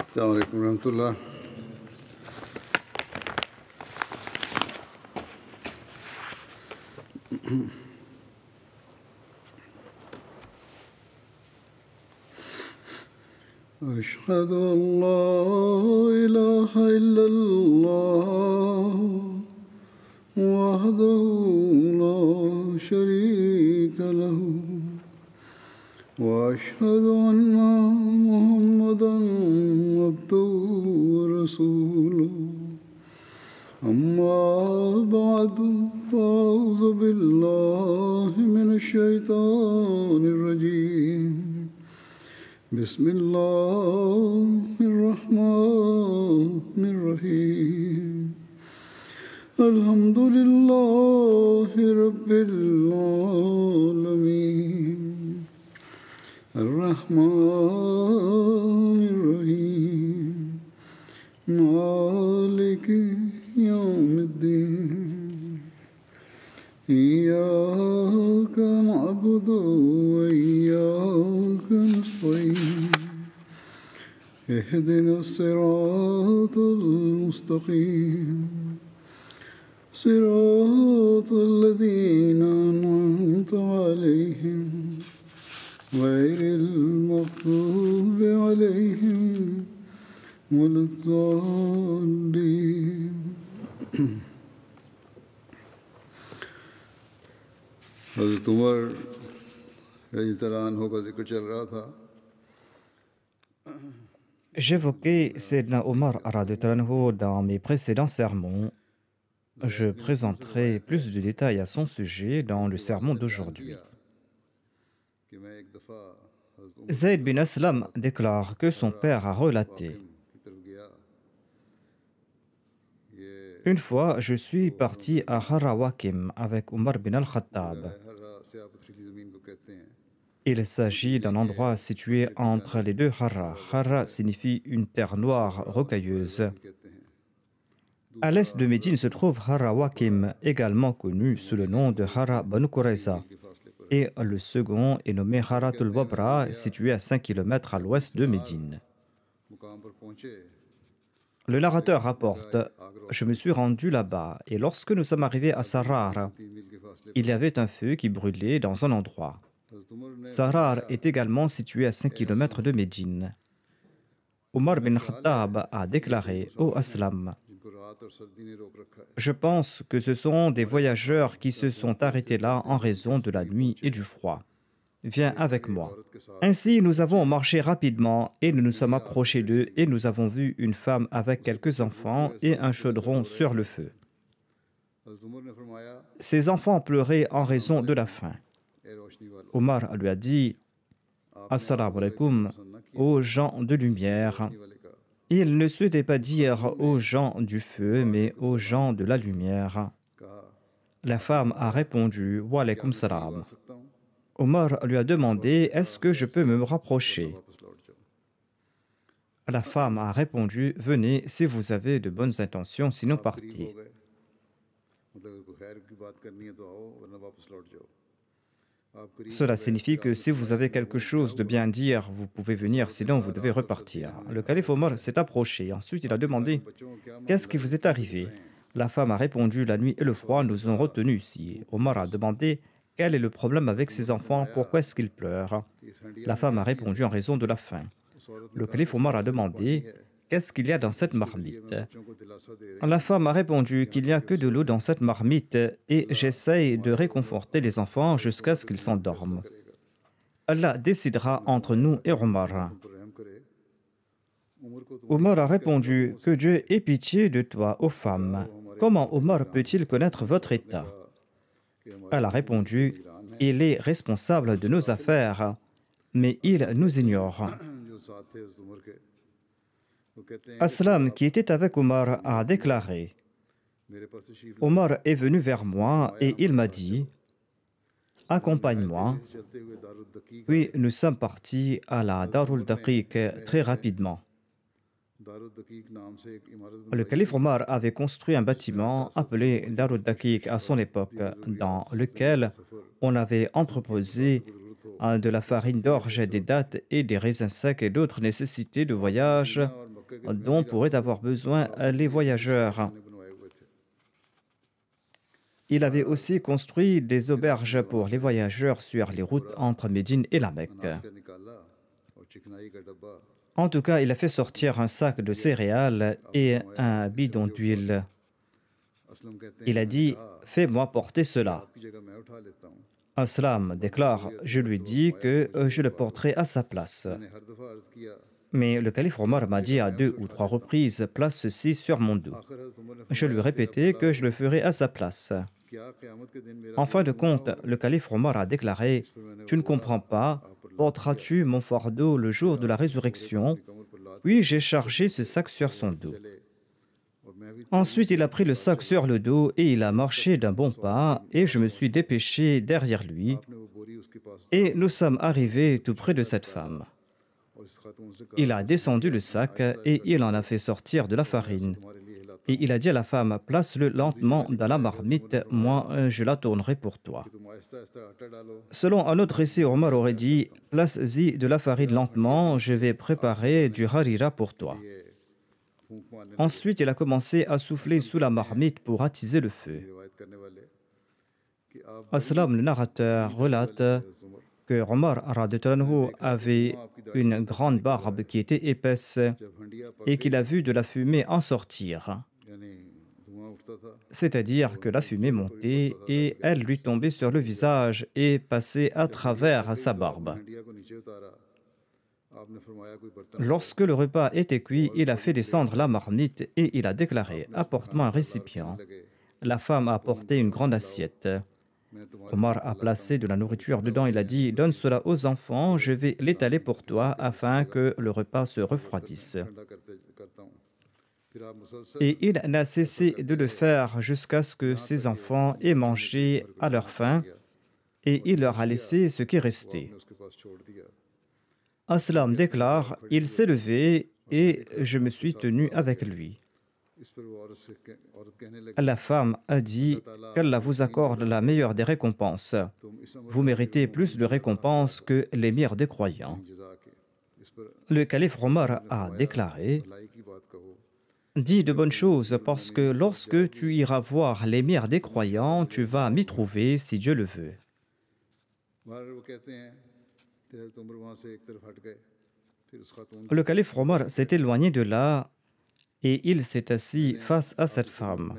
السلام عليكم ورحمة الله. أشهد أن لا إله إلا الله وحده لا شريك له وأشهد أن محمدا عبده ورسوله أما بعد فأعوذ بالله من الشيطان الرجيم بسم الله الرحمن الرحيم الحمد لله رب العالمين الرحمن الرحيم مالك يوم الدين إياك نعبد وإياك نستعين اهدنا الصراط المستقيم صراط الذين أنعمت عليهم غير المغضوب عليهم ولا الضالين. حضرت عمر رضی اللہ عنہ کا ذکر چل رہا تھا. J'évoquais Sayyidina Omar radhiyallahu anhu dans mes précédents sermons. Je présenterai plus de détails à son sujet dans le sermon d'aujourd'hui. Zayd bin Aslam déclare que son père a relaté: une fois, je suis parti à Harra Wakim avec Omar bin al-Khattab. Il s'agit d'un endroit situé entre les deux Harra. Harra signifie une terre noire rocailleuse. À l'est de Médine se trouve Harra Wakim, également connu sous le nom de Harra Banu Qurayza. Et le second est nommé Haratul Wabra, situé à 5 km à l'ouest de Médine. Le narrateur rapporte: je me suis rendu là-bas, et lorsque nous sommes arrivés à Sarar, il y avait un feu qui brûlait dans un endroit. Sarar est également situé à 5 km de Médine. Omar bin Khattab a déclaré: ô Aslam, je pense que ce sont des voyageurs qui se sont arrêtés là en raison de la nuit et du froid. Viens avec moi. Ainsi, nous avons marché rapidement et nous nous sommes approchés d'eux et nous avons vu une femme avec quelques enfants et un chaudron sur le feu. Ces enfants pleuraient en raison de la faim. Omar lui a dit: Assalamu alaikum, aux gens de lumière. Il ne souhaitait pas dire aux gens du feu, mais aux gens de la lumière. La femme a répondu: Wa alaykum salam. Omar lui a demandé: est-ce que je peux me rapprocher? La femme a répondu: venez si vous avez de bonnes intentions, sinon partez. Cela signifie que si vous avez quelque chose de bien dire, vous pouvez venir, sinon vous devez repartir. Le calife Omar s'est approché. Ensuite, il a demandé: qu'est-ce qui vous est arrivé? La femme a répondu: la nuit et le froid nous ont retenus ici. Omar a demandé: quel est le problème avec ces enfants? Pourquoi est-ce qu'ils pleurent? La femme a répondu: en raison de la faim. Le calife Omar a demandé: qu'est-ce qu'il y a dans cette marmite? La femme a répondu qu'il n'y a que de l'eau dans cette marmite et j'essaye de réconforter les enfants jusqu'à ce qu'ils s'endorment. Allah décidera entre nous et Omar. Omar a répondu: que Dieu ait pitié de toi, ô femme. Comment Omar peut-il connaître votre état? Elle a répondu: il est responsable de nos affaires, mais il nous ignore. Aslam, qui était avec Omar, a déclaré: Omar est venu vers moi et il m'a dit: accompagne-moi. Puis nous sommes partis à la Darul Daqiq très rapidement. Le calife Omar avait construit un bâtiment appelé Darul Daqiq à son époque, dans lequel on avait entreposé de la farine d'orge, des dattes et des raisins secs et d'autres nécessités de voyage dont pourraient avoir besoin les voyageurs. Il avait aussi construit des auberges pour les voyageurs sur les routes entre Médine et la Mecque. En tout cas, il a fait sortir un sac de céréales et un bidon d'huile. Il a dit, fais-moi porter cela. Aslam déclare, je lui dis que je le porterai à sa place. Mais le calife Omar m'a dit à 2 ou 3 reprises, place ceci sur mon dos. Je lui répétais que je le ferai à sa place. En fin de compte, le calife Omar a déclaré, tu ne comprends pas, porteras-tu mon fardeau le jour de la résurrection? Puis j'ai chargé ce sac sur son dos. Ensuite, il a pris le sac sur le dos et il a marché d'un bon pas et je me suis dépêché derrière lui et nous sommes arrivés tout près de cette femme. Il a descendu le sac et il en a fait sortir de la farine. Et il a dit à la femme, place-le lentement dans la marmite, moi je la tournerai pour toi. Selon un autre récit, Omar aurait dit, place-y de la farine lentement, je vais préparer du harira pour toi. Ensuite, il a commencé à souffler sous la marmite pour attiser le feu. Aslam, le narrateur, relate que Omar radhiyallahu anhu avait une grande barbe qui était épaisse et qu'il a vu de la fumée en sortir. C'est-à-dire que la fumée montait et elle lui tombait sur le visage et passait à travers sa barbe. Lorsque le repas était cuit, il a fait descendre la marmite et il a déclaré « Apporte-moi un récipient ». La femme a apporté une grande assiette. Omar a placé de la nourriture dedans. Il a dit « Donne cela aux enfants, je vais l'étaler pour toi afin que le repas se refroidisse ». Et il n'a cessé de le faire jusqu'à ce que ses enfants aient mangé à leur faim et il leur a laissé ce qui restait. Aslam déclare, il s'est levé et je me suis tenu avec lui. La femme a dit qu'Allah vous accorde la meilleure des récompenses. Vous méritez plus de récompenses que l'émir des croyants. Le calife Omar a déclaré, dis de bonnes choses parce que lorsque tu iras voir l'émir des croyants, tu vas m'y trouver si Dieu le veut. Le calife Omar s'est éloigné de là et il s'est assis face à cette femme.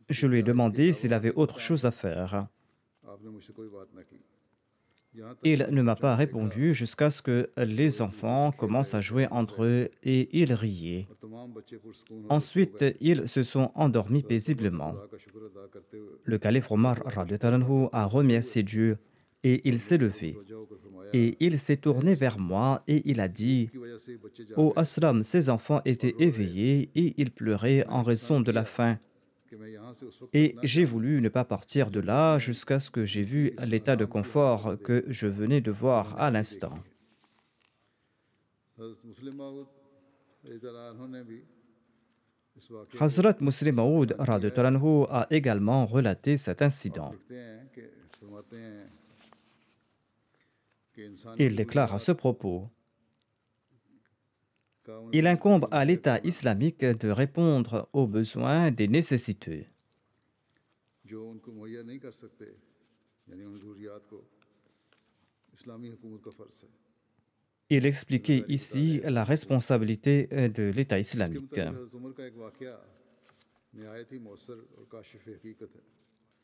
Je lui ai demandé s'il avait autre chose à faire. Il ne m'a pas répondu jusqu'à ce que les enfants commencent à jouer entre eux et ils riaient. Ensuite, ils se sont endormis paisiblement. Le calife Omar radhiyallahu anhu a remercié Dieu et il s'est levé. Et il s'est tourné vers moi et il a dit « Ô Aslam, ces enfants étaient éveillés et ils pleuraient en raison de la faim. Et j'ai voulu ne pas partir de là jusqu'à ce que j'ai vu l'état de confort que je venais de voir à l'instant. » Hazrat Muslim Maud radhiyallahu anhu a également relaté cet incident. Il déclare à ce propos, il incombe à l'État islamique de répondre aux besoins des nécessiteux. Il expliquait ici la responsabilité de l'État islamique.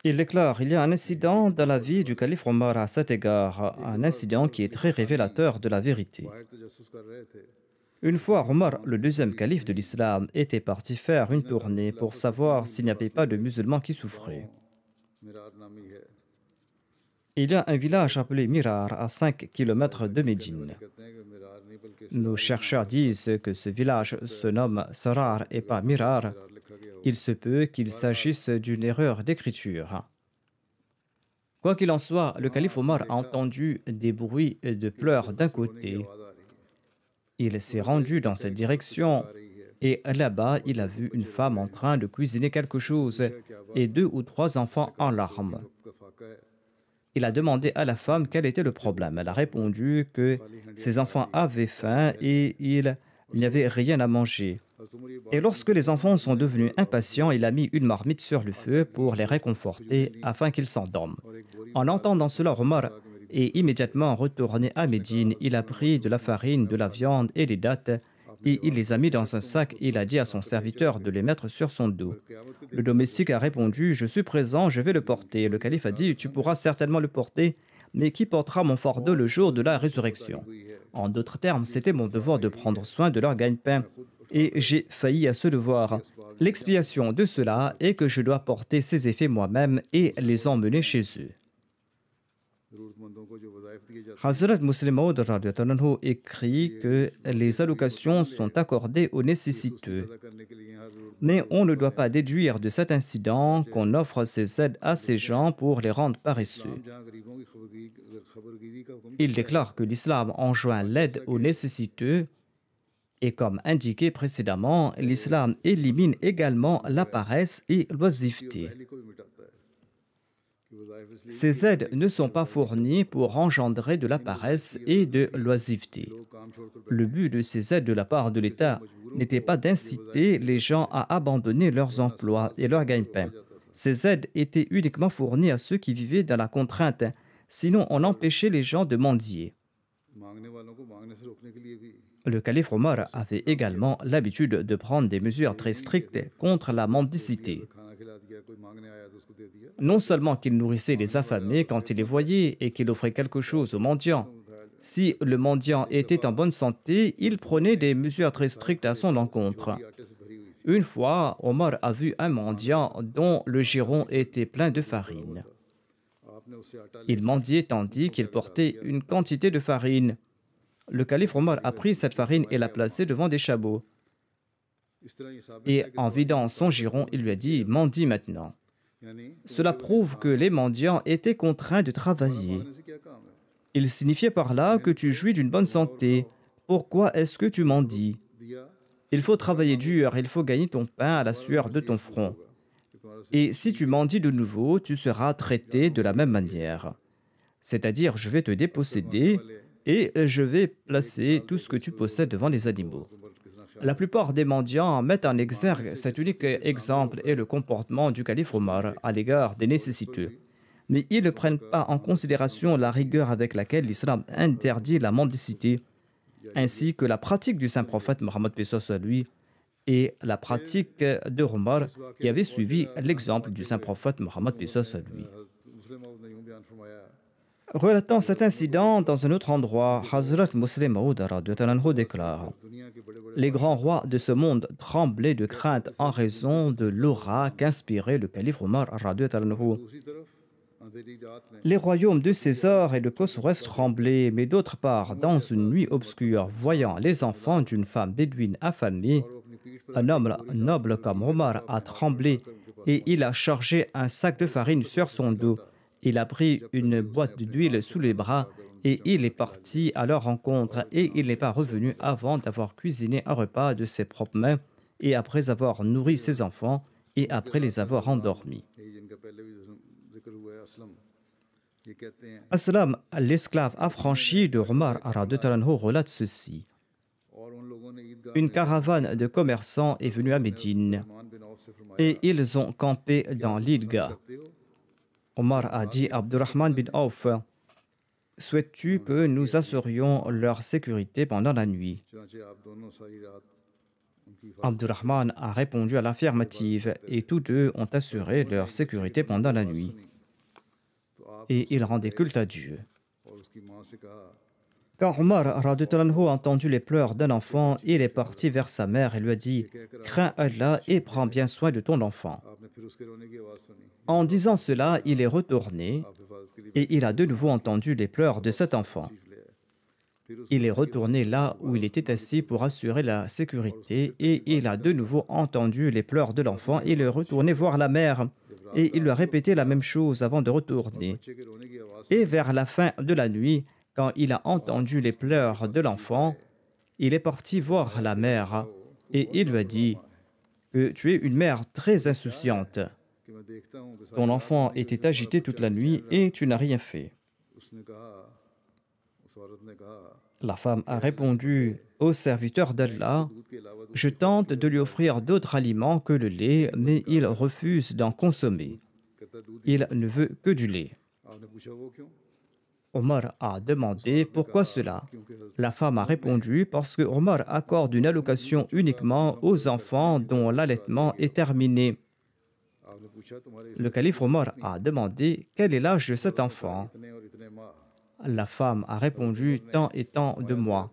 Il déclare, il y a un incident dans la vie du calife Omar à cet égard, un incident qui est très révélateur de la vérité. Une fois, Omar, le deuxième calife de l'islam, était parti faire une tournée pour savoir s'il n'y avait pas de musulmans qui souffraient. Il y a un village appelé Mirar à 5 km de Médine. Nos chercheurs disent que ce village se nomme Sarar et pas Mirar. Il se peut qu'il s'agisse d'une erreur d'écriture. Quoi qu'il en soit, le calife Omar a entendu des bruits de pleurs d'un côté. Il s'est rendu dans cette direction Et là-bas, il a vu une femme en train de cuisiner quelque chose et 2 ou 3 enfants en larmes. Il a demandé à la femme quel était le problème. Elle a répondu que ses enfants avaient faim et il n'y avait rien à manger. Et lorsque les enfants sont devenus impatients, il a mis une marmite sur le feu pour les réconforter afin qu'ils s'endorment. En entendant cela, Omar est immédiatement retourné à Médine. Il a pris de la farine, de la viande et des dattes et il les a mis dans un sac et il a dit à son serviteur de les mettre sur son dos. Le domestique a répondu: Je suis présent, je vais le porter. Le calife a dit: Tu pourras certainement le porter, mais qui portera mon fardeau le jour de la résurrection? En d'autres termes, c'était mon devoir de prendre soin de leur gagne-pain et j'ai failli à ce devoir. L'expiation de cela est que je dois porter ces effets moi-même et les emmener chez eux. Hazrat Muslim Maud radhiyallahu anhu écrit que les allocations sont accordées aux nécessiteux. Mais on ne doit pas déduire de cet incident qu'on offre ces aides à ces gens pour les rendre paresseux. Il déclare que l'islam enjoint l'aide aux nécessiteux et comme indiqué précédemment, l'islam élimine également la paresse et l'oisiveté. Ces aides ne sont pas fournies pour engendrer de la paresse et de l'oisiveté. Le but de ces aides de la part de l'État n'était pas d'inciter les gens à abandonner leurs emplois et leur gagne-pain. Ces aides étaient uniquement fournies à ceux qui vivaient dans la contrainte, sinon on empêchait les gens de mendier. Le calife Omar avait également l'habitude de prendre des mesures très strictes contre la mendicité. Non seulement qu'il nourrissait les affamés quand il les voyait et qu'il offrait quelque chose aux mendiants. Si le mendiant était en bonne santé, il prenait des mesures très strictes à son encontre. Une fois, Omar a vu un mendiant dont le giron était plein de farine. Il mendiait tandis qu'il portait une quantité de farine. Le calife Omar a pris cette farine et l'a placée devant des chabots. Et en vidant son giron, il lui a dit: Mendie maintenant. Cela prouve que les mendiants étaient contraints de travailler. Il signifiait par là que tu jouis d'une bonne santé. Pourquoi est-ce que tu mendies? Il faut travailler dur, il faut gagner ton pain à la sueur de ton front. Et si tu mendies de nouveau, tu seras traité de la même manière. C'est-à-dire, je vais te déposséder et je vais placer tout ce que tu possèdes devant les animaux. La plupart des mendiants mettent en exergue cet unique exemple et le comportement du calife Omar à l'égard des nécessiteux. Mais ils ne prennent pas en considération la rigueur avec laquelle l'islam interdit la mendicité, ainsi que la pratique du saint prophète Mohammed à lui et la pratique de Omar qui avait suivi l'exemple du saint prophète Mohammed à lui. Relatant cet incident dans un autre endroit, Hazrat Muslim Maud déclare: Les grands rois de ce monde tremblaient de crainte en raison de l'aura qu'inspirait le calife Omar. Les royaumes de César et de Khosroès tremblaient, mais d'autre part, dans une nuit obscure, voyant les enfants d'une femme bédouine affamée, un homme noble comme Omar a tremblé et il a chargé un sac de farine sur son dos. Il a pris une boîte d'huile sous les bras et il est parti à leur rencontre et il n'est pas revenu avant d'avoir cuisiné un repas de ses propres mains et après avoir nourri ses enfants et après les avoir endormis. Aslam, l'esclave affranchi de Omar relate ceci. Une caravane de commerçants est venue à Médine et ils ont campé dans l'Ilga. Omar a dit à Abdurrahman bin Auf: Souhaites-tu que nous assurions leur sécurité pendant la nuit? Abdurrahman a répondu à l'affirmative et tous deux ont assuré leur sécurité pendant la nuit. Et ils rendaient culte à Dieu. Quand Omar a entendu les pleurs d'un enfant, il est parti vers sa mère et lui a dit: Crains Allah et prends bien soin de ton enfant. En disant cela, il est retourné et il a de nouveau entendu les pleurs de cet enfant. Il est retourné là où il était assis pour assurer la sécurité et il a de nouveau entendu les pleurs de l'enfant. Il est retourné voir la mère et il lui a répété la même chose avant de retourner. Et vers la fin de la nuit, quand il a entendu les pleurs de l'enfant, il est parti voir la mère et il lui a dit que tu es une mère très insouciante. Ton enfant était agité toute la nuit et tu n'as rien fait. La femme a répondu au serviteur d'Allah, je tente de lui offrir d'autres aliments que le lait, mais il refuse d'en consommer. Il ne veut que du lait. Omar a demandé pourquoi cela. La femme a répondu parce que Omar accorde une allocation uniquement aux enfants dont l'allaitement est terminé. Le calife Omar a demandé quel est l'âge de cet enfant. La femme a répondu tant et tant de mois.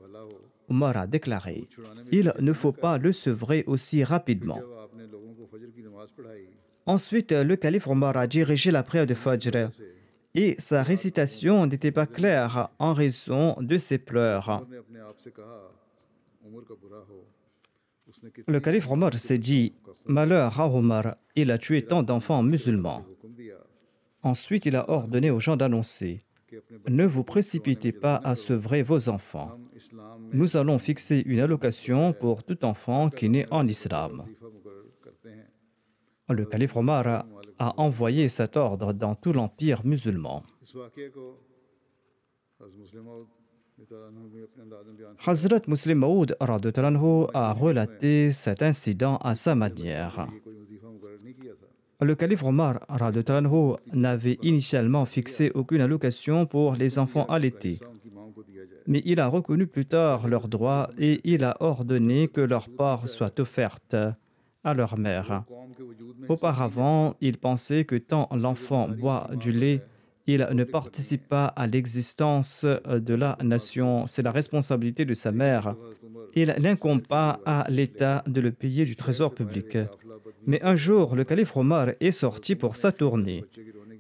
Omar a déclaré il ne faut pas le sevrer aussi rapidement. Ensuite, le calife Omar a dirigé la prière de Fajr et sa récitation n'était pas claire en raison de ses pleurs. Le calife Omar s'est dit malheur à Omar, il a tué tant d'enfants musulmans. Ensuite, il a ordonné aux gens d'annoncer ne vous précipitez pas à sevrer vos enfants. Nous allons fixer une allocation pour tout enfant qui naît en islam. Le calife Omar a envoyé cet ordre dans tout l'empire musulman. Hazrat Muslim Maud a relaté cet incident à sa manière. Le calife Omar n'avait initialement fixé aucune allocation pour les enfants allaités, mais il a reconnu plus tard leurs droits et il a ordonné que leur part soit offerte à leur mère. Auparavant, il pensait que tant l'enfant boit du lait, il ne participe pas à l'existence de la nation. C'est la responsabilité de sa mère. Il n'incombe pas à l'État de le payer du trésor public. Mais un jour, le calife Omar est sorti pour sa tournée.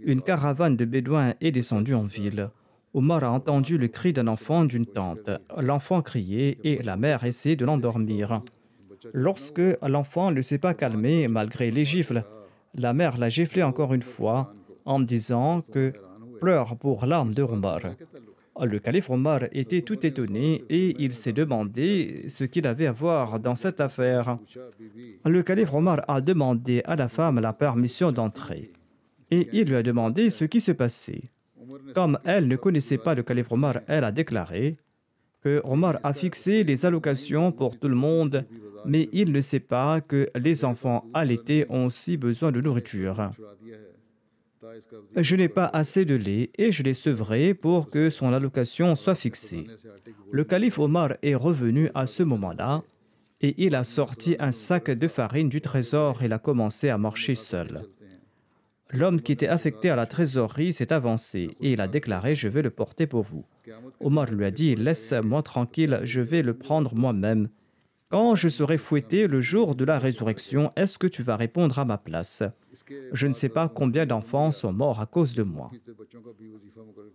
Une caravane de bédouins est descendue en ville. Omar a entendu le cri d'un enfant d'une tente. L'enfant criait et la mère essayait de l'endormir. Lorsque l'enfant ne s'est pas calmé, malgré les gifles, la mère l'a giflé encore une fois en disant que pleure pour l'âme de Omar. Le calife Omar était tout étonné et il s'est demandé ce qu'il avait à voir dans cette affaire. Le calife Omar a demandé à la femme la permission d'entrer et il lui a demandé ce qui se passait. Comme elle ne connaissait pas le calife Omar, elle a déclaré que Omar a fixé les allocations pour tout le monde, mais il ne sait pas que les enfants allaités ont aussi besoin de nourriture. Je n'ai pas assez de lait et je l'ai sevré pour que son allocation soit fixée. Le calife Omar est revenu à ce moment-là et il a sorti un sac de farine du trésor et il a commencé à marcher seul. L'homme qui était affecté à la trésorerie s'est avancé et il a déclaré « Je vais le porter pour vous ». Omar lui a dit « Laisse-moi tranquille, je vais le prendre moi-même. Quand je serai fouetté le jour de la résurrection, est-ce que tu vas répondre à ma place? Je ne sais pas combien d'enfants sont morts à cause de moi. »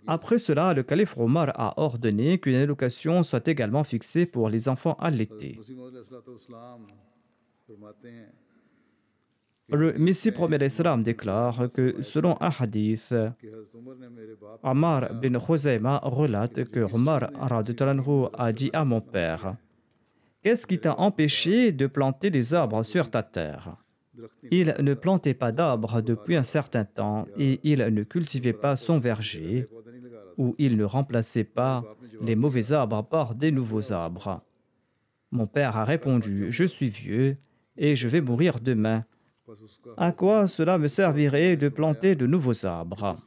Après cela, le calife Omar a ordonné qu'une allocation soit également fixée pour les enfants allaités. Le Messie premier l'Islam déclare que selon un hadith, Ammar bin Khuzayma relate que Omar a dit à mon père « Qu'est-ce qui t'a empêché de planter des arbres sur ta terre ?» Il ne plantait pas d'arbres depuis un certain temps et il ne cultivait pas son verger ou il ne remplaçait pas les mauvais arbres par des nouveaux arbres. Mon père a répondu « Je suis vieux et je vais mourir demain. À quoi cela me servirait de planter de nouveaux arbres ?»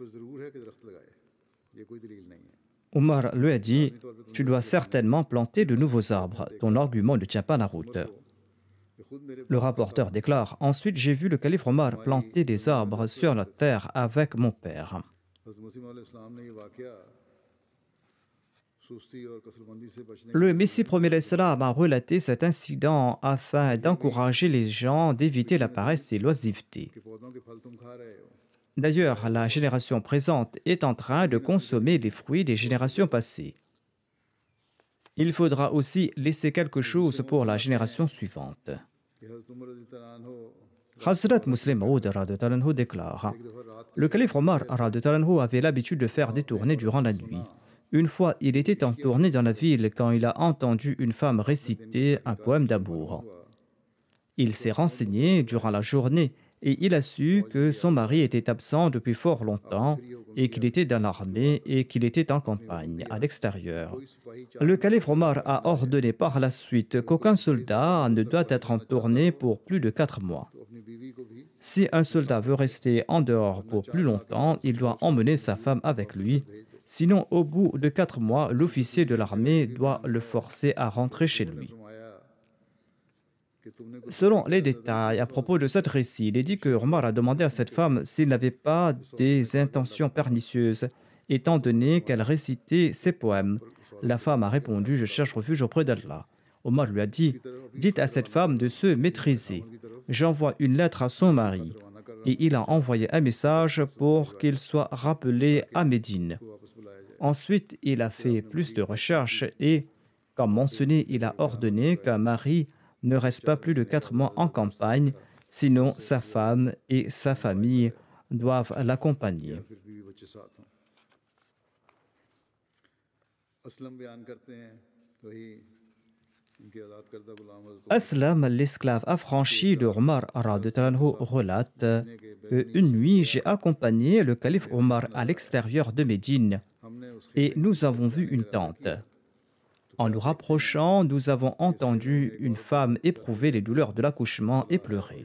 Omar lui a dit « Tu dois certainement planter de nouveaux arbres. Ton argument ne tient pas la route. » Le rapporteur déclare « Ensuite, j'ai vu le calife Omar planter des arbres sur la terre avec mon père. » Le Messie premier l'Islam a relaté cet incident afin d'encourager les gens d'éviter la paresse et l'oisiveté. D'ailleurs, la génération présente est en train de consommer les fruits des générations passées. Il faudra aussi laisser quelque chose pour la génération suivante. Hazrat Muslim Maud déclare « Le calife Omar avait l'habitude de faire des tournées durant la nuit. Une fois, il était en tournée dans la ville quand il a entendu une femme réciter un poème d'amour. Il s'est renseigné durant la journée et il a su que son mari était absent depuis fort longtemps et qu'il était dans l'armée et qu'il était en campagne, à l'extérieur. Le calife Omar a ordonné par la suite qu'aucun soldat ne doit être en tournée pour plus de 4 mois. Si un soldat veut rester en dehors pour plus longtemps, il doit emmener sa femme avec lui. Sinon, au bout de 4 mois, l'officier de l'armée doit le forcer à rentrer chez lui. Selon les détails à propos de cette récit, il est dit que Omar a demandé à cette femme s'il n'avait pas des intentions pernicieuses, étant donné qu'elle récitait ses poèmes. La femme a répondu: « Je cherche refuge auprès d'Allah. » Omar lui a dit: « Dites à cette femme de se maîtriser. J'envoie une lettre à son mari. » Et il a envoyé un message pour qu'il soit rappelé à Médine. Ensuite, il a fait plus de recherches et, comme mentionné, il a ordonné qu'un mari ne reste pas plus de 4 mois en campagne, sinon sa femme et sa famille doivent l'accompagner. Aslam, l'esclave affranchi de Omar relate qu'une nuit, j'ai accompagné le calife Omar à l'extérieur de Médine et nous avons vu une tente. En nous rapprochant, nous avons entendu une femme éprouver les douleurs de l'accouchement et pleurer.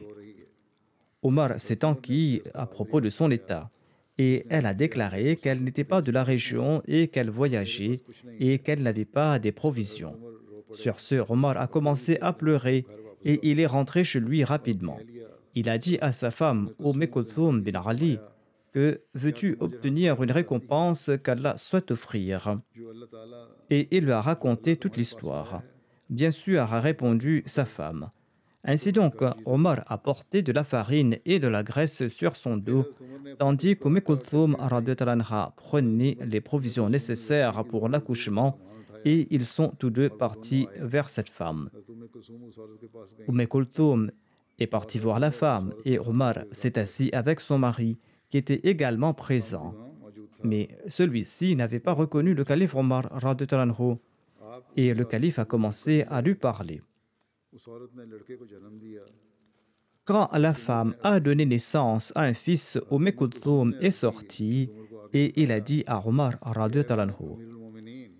Omar s'est enquis à propos de son état et elle a déclaré qu'elle n'était pas de la région et qu'elle voyageait et qu'elle n'avait pas des provisions. Sur ce, Omar a commencé à pleurer et il est rentré chez lui rapidement. Il a dit à sa femme, Kulthum bin Ali, que veux-tu obtenir une récompense qu'Allah souhaite offrir? Et il lui a raconté toute l'histoire. Bien sûr, a répondu sa femme. Ainsi donc, Omar a porté de la farine et de la graisse sur son dos, tandis que Kulthum prenait les provisions nécessaires pour l'accouchement et ils sont tous deux partis vers cette femme. Kulthum est parti voir la femme et Omar s'est assis avec son mari, qui était également présent. Mais celui-ci n'avait pas reconnu le calife Omar et le calife a commencé à lui parler. Quand la femme a donné naissance à un fils, Kulthum est sorti et il a dit à Omar: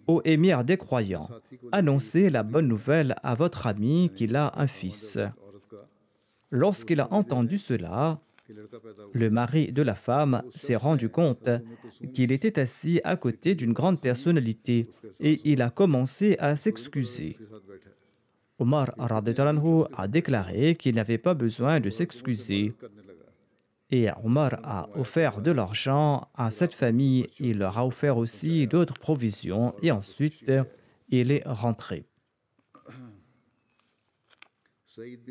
Ô émir des croyants, annoncez la bonne nouvelle à votre ami qu'il a un fils. Lorsqu'il a entendu cela, le mari de la femme s'est rendu compte qu'il était assis à côté d'une grande personnalité et il a commencé à s'excuser. Omar a déclaré qu'il n'avait pas besoin de s'excuser. Et Omar a offert de l'argent à cette famille, il leur a offert aussi d'autres provisions et ensuite il est rentré. Saïd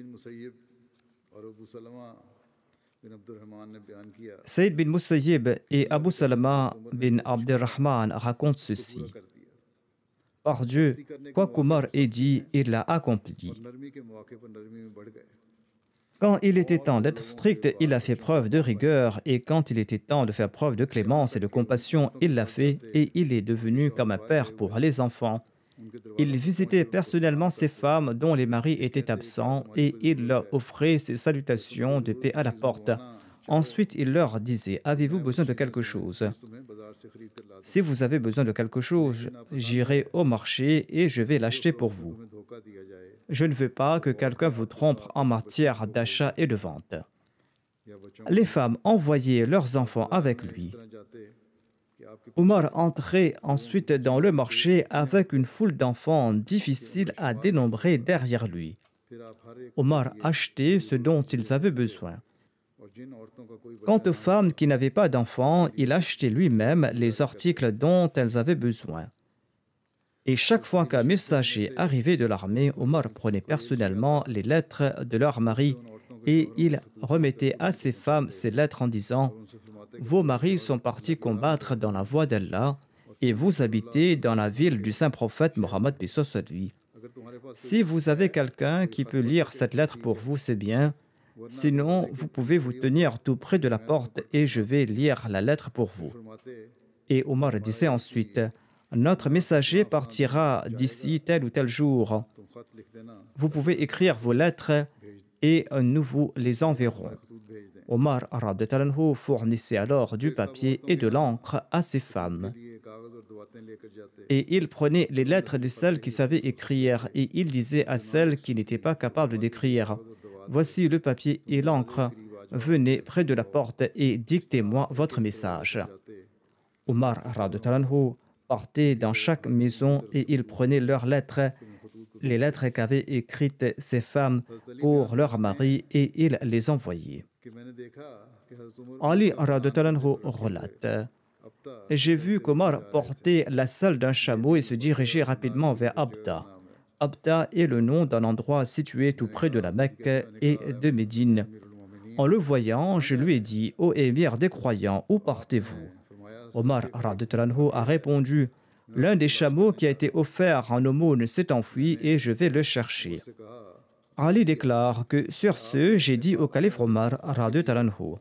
bin Musayyib et Abu Salama bin Abdurrahman racontent ceci. Par Dieu, quoi qu'Omar ait dit, il l'a accompli. Quand il était temps d'être strict, il a fait preuve de rigueur, et quand il était temps de faire preuve de clémence et de compassion, il l'a fait, et il est devenu comme un père pour les enfants. Il visitait personnellement ces femmes dont les maris étaient absents, et il leur offrait ses salutations de paix à la porte. Ensuite, il leur disait: « Avez-vous besoin de quelque chose? Si vous avez besoin de quelque chose, j'irai au marché et je vais l'acheter pour vous. Je ne veux pas que quelqu'un vous trompe en matière d'achat et de vente. » Les femmes envoyaient leurs enfants avec lui. Omar entrait ensuite dans le marché avec une foule d'enfants difficiles à dénombrer derrière lui. Omar achetait ce dont ils avaient besoin. Quant aux femmes qui n'avaient pas d'enfants, il achetait lui-même les articles dont elles avaient besoin. Et chaque fois qu'un messager arrivait de l'armée, Omar prenait personnellement les lettres de leur mari et il remettait à ces femmes ces lettres en disant: « Vos maris sont partis combattre dans la voie d'Allah et vous habitez dans la ville du saint prophète Mohammed lui. Si vous avez quelqu'un qui peut lire cette lettre pour vous, c'est bien. Sinon, vous pouvez vous tenir tout près de la porte et je vais lire la lettre pour vous. » Et Omar disait ensuite: « Notre messager partira d'ici tel ou tel jour. Vous pouvez écrire vos lettres et nous vous les enverrons. Omar radhiyallahu anhu fournissait alors du papier et de l'encre à ses femmes. Et il prenait les lettres de celles qui savaient écrire et il disait à celles qui n'étaient pas capables d'écrire: voici le papier et l'encre, venez près de la porte et dictez-moi votre message. Omar radhiyallahu anhu partait dans chaque maison et il prenait leurs lettres, les lettres qu'avaient écrites ces femmes pour leurs maris, et il les envoyait. Ali radhiyallahu anhu relate: j'ai vu qu'Omar portait la selle d'un chameau et se dirigeait rapidement vers Abda. Abda est le nom d'un endroit situé tout près de la Mecque et de Médine. En le voyant, je lui ai dit: ô émir des croyants, où partez-vous? Omar radhiyallahu anhu a répondu: l'un des chameaux qui a été offert en aumône s'est enfui et je vais le chercher. Ali déclare que sur ce, j'ai dit au calife Omar radhiyallahu anhu: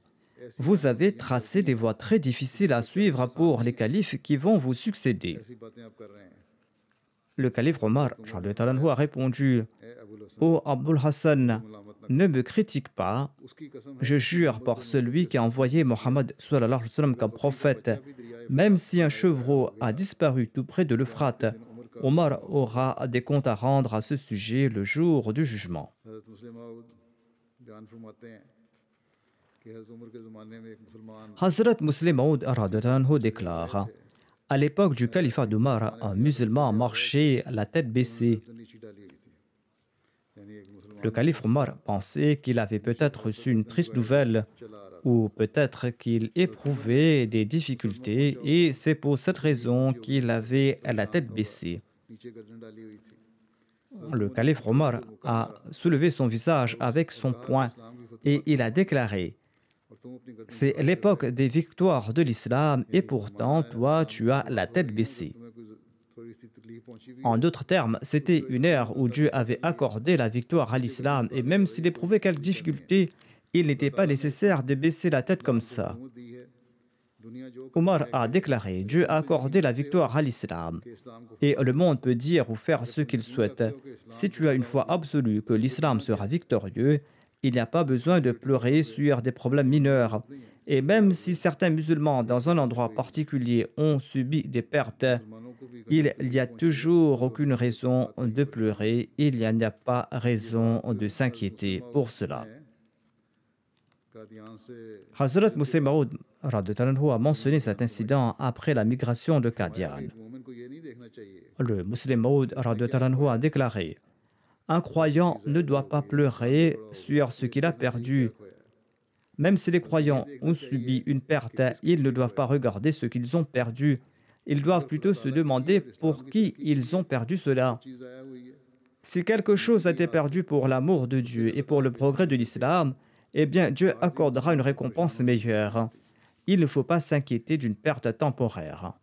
vous avez tracé des voies très difficiles à suivre pour les califes qui vont vous succéder. Le calife Omar radhiyallahu anhu a répondu: ô Abul Hassan, ne me critique pas. Je jure par celui qui a envoyé Mohammed sallallahu alayhi wa sallam comme prophète, même si un chevreau a disparu tout près de l'Euphrate, Omar aura des comptes à rendre à ce sujet le jour du jugement. Hazrat Muslim Maud radhiyallahu anhu déclare: à l'époque du califat d'Omar, un musulman marchait la tête baissée. Le calife Omar pensait qu'il avait peut-être reçu une triste nouvelle ou peut-être qu'il éprouvait des difficultés et c'est pour cette raison qu'il avait la tête baissée. Le calife Omar a soulevé son visage avec son poing et il a déclaré: c'est l'époque des victoires de l'islam et pourtant toi tu as la tête baissée. En d'autres termes, c'était une ère où Dieu avait accordé la victoire à l'islam et même s'il éprouvait quelques difficultés, il n'était pas nécessaire de baisser la tête comme ça. Omar a déclaré: Dieu a accordé la victoire à l'islam et le monde peut dire ou faire ce qu'il souhaite. Si tu as une foi absolue que l'islam sera victorieux, il n'y a pas besoin de pleurer sur des problèmes mineurs. Et même si certains musulmans dans un endroit particulier ont subi des pertes, il n'y a toujours aucune raison de pleurer, il n'y a pas raison de s'inquiéter pour cela. Hazrat Muslim Maud radhiyallahu anhu a mentionné cet incident après la migration de Qadian. Le Muslim Maud radhiyallahu anhu a déclaré: un croyant ne doit pas pleurer sur ce qu'il a perdu. Même si les croyants ont subi une perte, ils ne doivent pas regarder ce qu'ils ont perdu. Ils doivent plutôt se demander pour qui ils ont perdu cela. Si quelque chose a été perdu pour l'amour de Dieu et pour le progrès de l'islam, eh bien Dieu accordera une récompense meilleure. Il ne faut pas s'inquiéter d'une perte temporaire.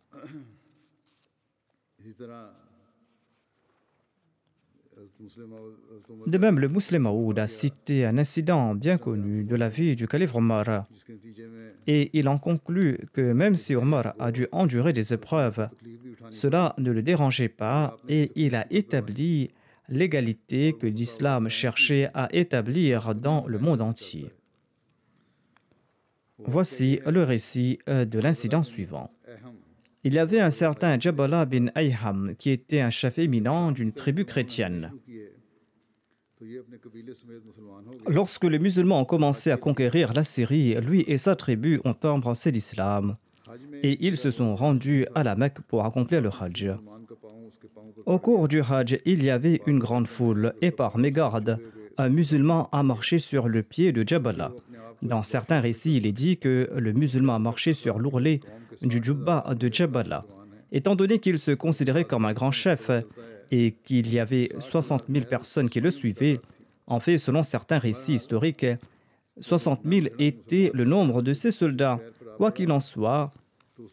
De même, le Muslim Maud a cité un incident bien connu de la vie du calife Omar. Et il en conclut que même si Omar a dû endurer des épreuves, cela ne le dérangeait pas et il a établi l'égalité que l'islam cherchait à établir dans le monde entier. Voici le récit de l'incident suivant. Il y avait un certain Jabala bin Ayham qui était un chef éminent d'une tribu chrétienne. Lorsque les musulmans ont commencé à conquérir la Syrie, lui et sa tribu ont embrassé l'islam et ils se sont rendus à la Mecque pour accomplir le Hajj. Au cours du Hajj, il y avait une grande foule et par mégarde, un musulman a marché sur le pied de Jabala. Dans certains récits, il est dit que le musulman a marché sur l'ourlet du djubba de Jabala. Étant donné qu'il se considérait comme un grand chef et qu'il y avait 60 000 personnes qui le suivaient, en fait, selon certains récits historiques, 60 000 était le nombre de ses soldats. Quoi qu'il en soit,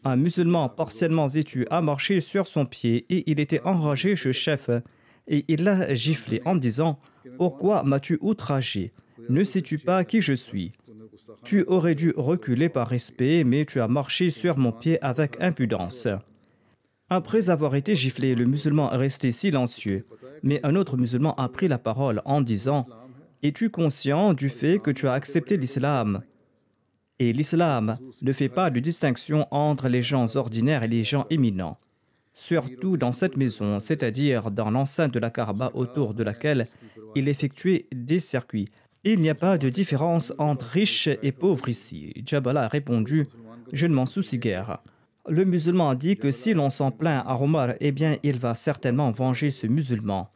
un musulman partiellement vêtu a marché sur son pied et il était enragé ce chef et il l'a giflé en disant: « Pourquoi m'as-tu outragé? Ne sais-tu pas qui je suis? Tu aurais dû reculer par respect, mais tu as marché sur mon pied avec impudence. » Après avoir été giflé, le musulman est resté silencieux, mais un autre musulman a pris la parole en disant: « Es-tu conscient du fait que tu as accepté l'islam? Et l'islam ne fait pas de distinction entre les gens ordinaires et les gens éminents, surtout dans cette maison, c'est-à-dire dans l'enceinte de la Kaaba autour de laquelle il effectuait des circuits. Il n'y a pas de différence entre riches et pauvres ici. Jabala a répondu, je ne m'en soucie guère. Le musulman a dit que si l'on s'en plaint à Omar, eh bien il va certainement venger ce musulman.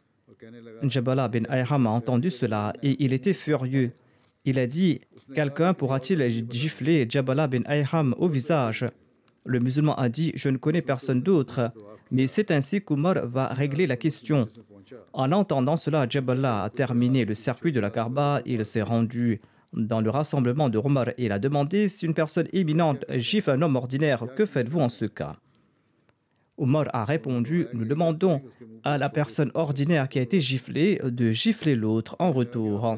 Jabala bin Ayham a entendu cela et il était furieux. Il a dit, quelqu'un pourra-t-il gifler Jabala bin Ayham au visage? Le musulman a dit, je ne connais personne d'autre, mais c'est ainsi qu'Omar va régler la question. En entendant cela, Jabala a terminé le circuit de la Kaaba, il s'est rendu dans le rassemblement de Omar et il a demandé si une personne éminente gifle un homme ordinaire, que faites-vous en ce cas? Omar a répondu, nous demandons à la personne ordinaire qui a été giflée de gifler l'autre en retour.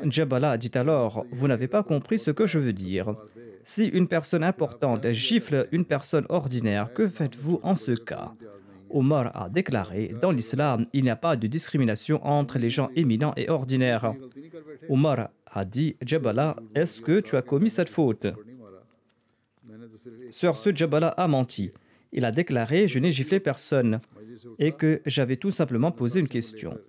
Jabala dit alors, vous n'avez pas compris ce que je veux dire. Si une personne importante gifle une personne ordinaire, que faites-vous en ce cas? Omar a déclaré, dans l'islam, il n'y a pas de discrimination entre les gens éminents et ordinaires. Omar a dit, Jabala, est-ce que tu as commis cette faute? Sur ce, Jabala a menti. Il a déclaré, je n'ai giflé personne et que j'avais tout simplement posé une question.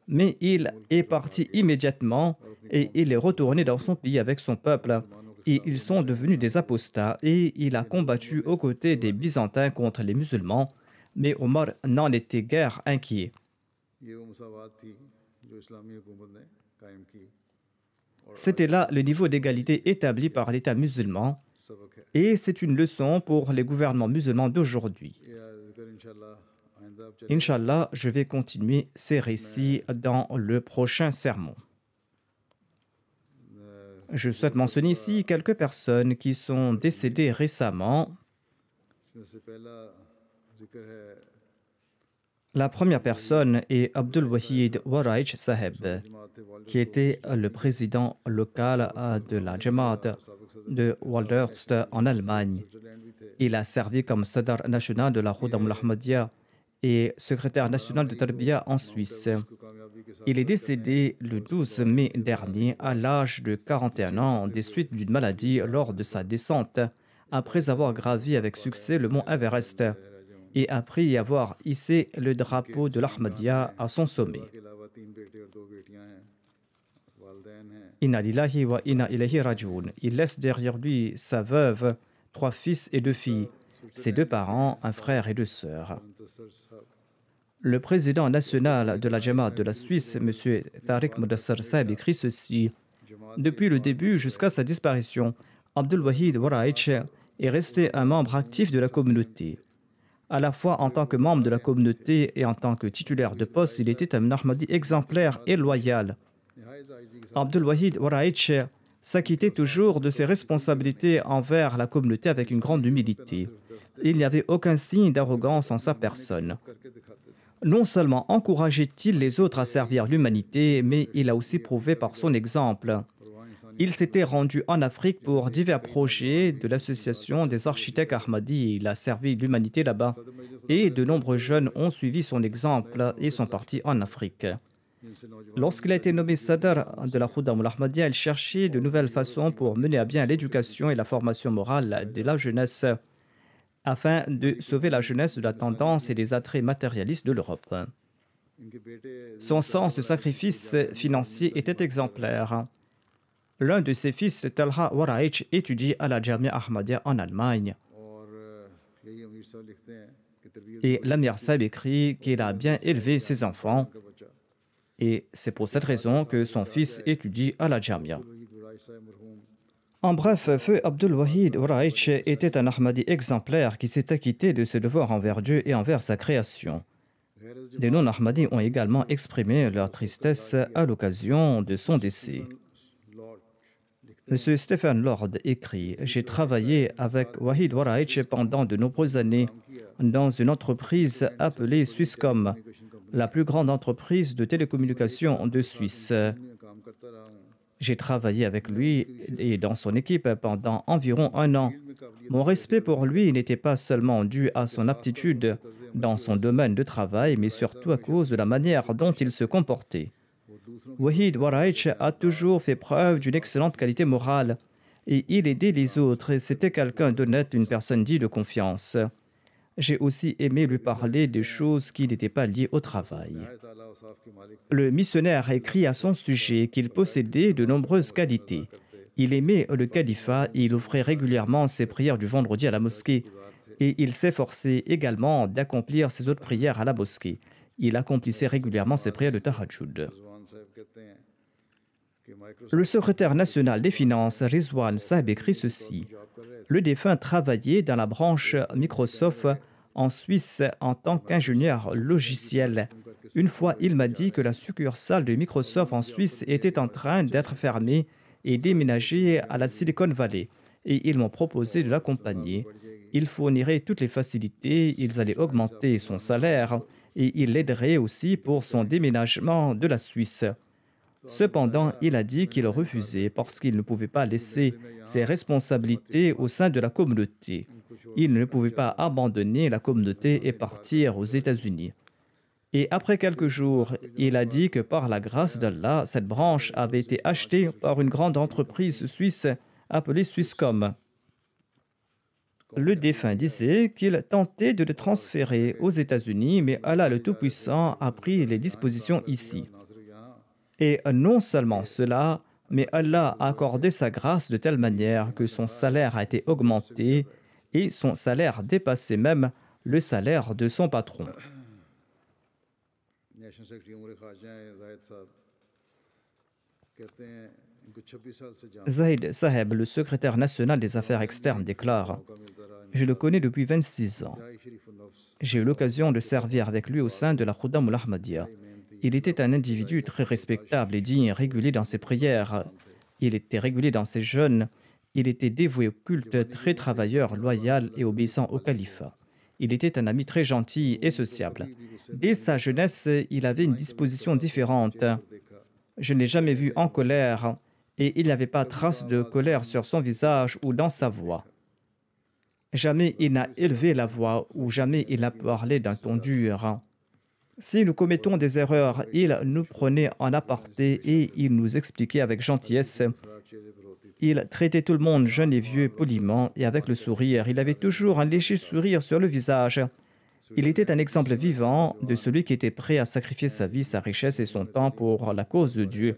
Mais il est parti immédiatement et il est retourné dans son pays avec son peuple. Et ils sont devenus des apostats et il a combattu aux côtés des Byzantins contre les musulmans. Mais Omar n'en était guère inquiet. C'était là le niveau d'égalité établi par l'État musulman et c'est une leçon pour les gouvernements musulmans d'aujourd'hui. Inch'Allah, je vais continuer ces récits dans le prochain sermon. Je souhaite mentionner ici quelques personnes qui sont décédées récemment. La première personne est Abdul Wahid Waraich Saheb, qui était le président local de la Jamaat de Waldhurst en Allemagne. Il a servi comme Sadr national de la Khuddam al-Ahmadiyya et secrétaire national de Tarbiya en Suisse. Il est décédé le 12 mai dernier à l'âge de 41 ans des suites d'une maladie lors de sa descente après avoir gravi avec succès le mont Everest et après y avoir hissé le drapeau de l'Ahmadiyya à son sommet. Inna lillahi wa inna ilayhi raji'un. Il laisse derrière lui sa veuve, 3 fils et 2 filles, ses 2 parents, un frère et 2 sœurs. Le président national de la Jamaat de la Suisse, M. Tariq Mudassar Saeb, écrit ceci. Depuis le début jusqu'à sa disparition, Abdul Wahid Waraich est resté un membre actif de la communauté. À la fois en tant que membre de la communauté et en tant que titulaire de poste, il était un Ahmadi exemplaire et loyal. Abdul Wahid Waraich s'acquittait toujours de ses responsabilités envers la communauté avec une grande humilité. Il n'y avait aucun signe d'arrogance en sa personne. Non seulement encourageait-il les autres à servir l'humanité, mais il a aussi prouvé par son exemple. Il s'était rendu en Afrique pour divers projets de l'association des architectes Ahmadis. Il a servi l'humanité là-bas et de nombreux jeunes ont suivi son exemple et sont partis en Afrique. Lorsqu'il a été nommé Sadr de la Khuddam al-Ahmadiyya, il cherchait de nouvelles façons pour mener à bien l'éducation et la formation morale de la jeunesse afin de sauver la jeunesse de la tendance et des attraits matérialistes de l'Europe. Son sens de sacrifice financier était exemplaire. L'un de ses fils, Talha Waraich, étudie à la Jamia Ahmadiyya en Allemagne. Et l'Amir Saeb écrit qu'il a bien élevé ses enfants. Et c'est pour cette raison que son fils étudie à la Jamia. En bref, Feu Abdul Wahid Waraich était un Ahmadi exemplaire qui s'est acquitté de ses devoirs envers Dieu et envers sa création. Des non-Ahmadis ont également exprimé leur tristesse à l'occasion de son décès. M. Stephen Lord écrit « J'ai travaillé avec Wahid Waraich pendant de nombreuses années dans une entreprise appelée Swisscom, la plus grande entreprise de télécommunications de Suisse. J'ai travaillé avec lui et dans son équipe pendant environ 1 an. Mon respect pour lui n'était pas seulement dû à son aptitude dans son domaine de travail, mais surtout à cause de la manière dont il se comportait. Wahid Waraich a toujours fait preuve d'une excellente qualité morale et il aidait les autres et c'était quelqu'un d'honnête, une personne digne de confiance. J'ai aussi aimé lui parler des choses qui n'étaient pas liées au travail. Le missionnaire a écrit à son sujet qu'il possédait de nombreuses qualités. Il aimait le califat et il offrait régulièrement ses prières du vendredi à la mosquée. Et il s'efforçait également d'accomplir ses autres prières à la mosquée. Il accomplissait régulièrement ses prières de tahajjud. Le secrétaire national des finances, Rizwan Saeb, écrit ceci. Le défunt travaillait dans la branche Microsoft en Suisse en tant qu'ingénieur logiciel. Une fois, il m'a dit que la succursale de Microsoft en Suisse était en train d'être fermée et déménagée à la Silicon Valley. Et ils m'ont proposé de l'accompagner. Ils fourniraient toutes les facilités, ils allaient augmenter son salaire et ils l'aideraient aussi pour son déménagement de la Suisse. Cependant, il a dit qu'il refusait parce qu'il ne pouvait pas laisser ses responsabilités au sein de la communauté. Il ne pouvait pas abandonner la communauté et partir aux États-Unis. Et après quelques jours, il a dit que par la grâce d'Allah, cette branche avait été achetée par une grande entreprise suisse appelée Swisscom. Le défunt disait qu'il tentait de le transférer aux États-Unis, mais Allah le Tout-Puissant a pris les dispositions ici. Et non seulement cela, mais Allah a accordé sa grâce de telle manière que son salaire a été augmenté et son salaire dépassait même le salaire de son patron. Zahid Saheb, le secrétaire national des affaires externes, déclare « Je le connais depuis 26 ans. J'ai eu l'occasion de servir avec lui au sein de la Khuddam al-Ahmadiyya. Il était un individu très respectable et digne, régulier dans ses prières. Il était régulier dans ses jeûnes. Il était dévoué au culte, très travailleur, loyal et obéissant au califat. Il était un ami très gentil et sociable. Dès sa jeunesse, il avait une disposition différente. Je ne l'ai jamais vu en colère et il n'y avait pas trace de colère sur son visage ou dans sa voix. Jamais il n'a élevé la voix ou jamais il n'a parlé d'un ton dur. Si nous commettons des erreurs, il nous prenait en aparté et il nous expliquait avec gentillesse. Il traitait tout le monde, jeune et vieux, poliment et avec le sourire. Il avait toujours un léger sourire sur le visage. Il était un exemple vivant de celui qui était prêt à sacrifier sa vie, sa richesse et son temps pour la cause de Dieu.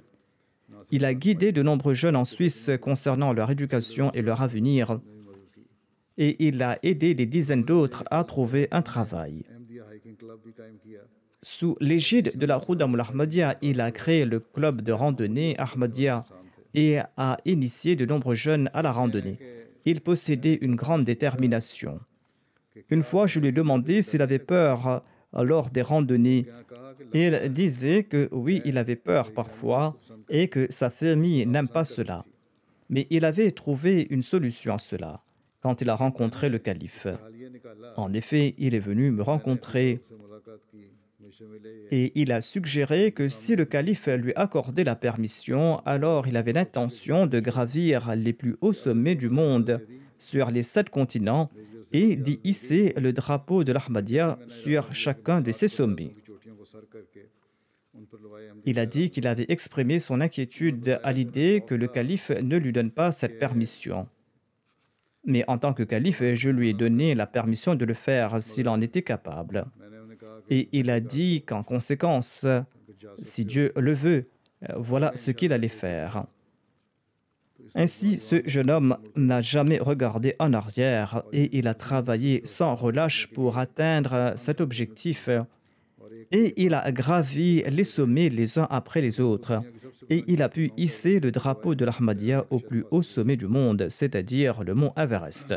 Il a guidé de nombreux jeunes en Suisse concernant leur éducation et leur avenir. Et il a aidé des dizaines d'autres à trouver un travail. Sous l'égide de la Khuddam al-Ahmadiyya, il a créé le club de randonnée Ahmadiyya et a initié de nombreux jeunes à la randonnée. Il possédait une grande détermination. Une fois, je lui ai demandé s'il avait peur lors des randonnées. Il disait que oui, il avait peur parfois et que sa famille n'aime pas cela. Mais il avait trouvé une solution à cela quand il a rencontré le calife. En effet, il est venu me rencontrer et il a suggéré que si le calife lui accordait la permission, alors il avait l'intention de gravir les plus hauts sommets du monde sur les 7 continents et d'y hisser le drapeau de l'Ahmadiyya sur chacun de ces sommets. Il a dit qu'il avait exprimé son inquiétude à l'idée que le calife ne lui donne pas cette permission. Mais en tant que calife, je lui ai donné la permission de le faire s'il en était capable. Et il a dit qu'en conséquence, si Dieu le veut, voilà ce qu'il allait faire. Ainsi, ce jeune homme n'a jamais regardé en arrière et il a travaillé sans relâche pour atteindre cet objectif. Et il a gravi les sommets les uns après les autres. Et il a pu hisser le drapeau de l'Ahmadiyya au plus haut sommet du monde, c'est-à-dire le mont Everest.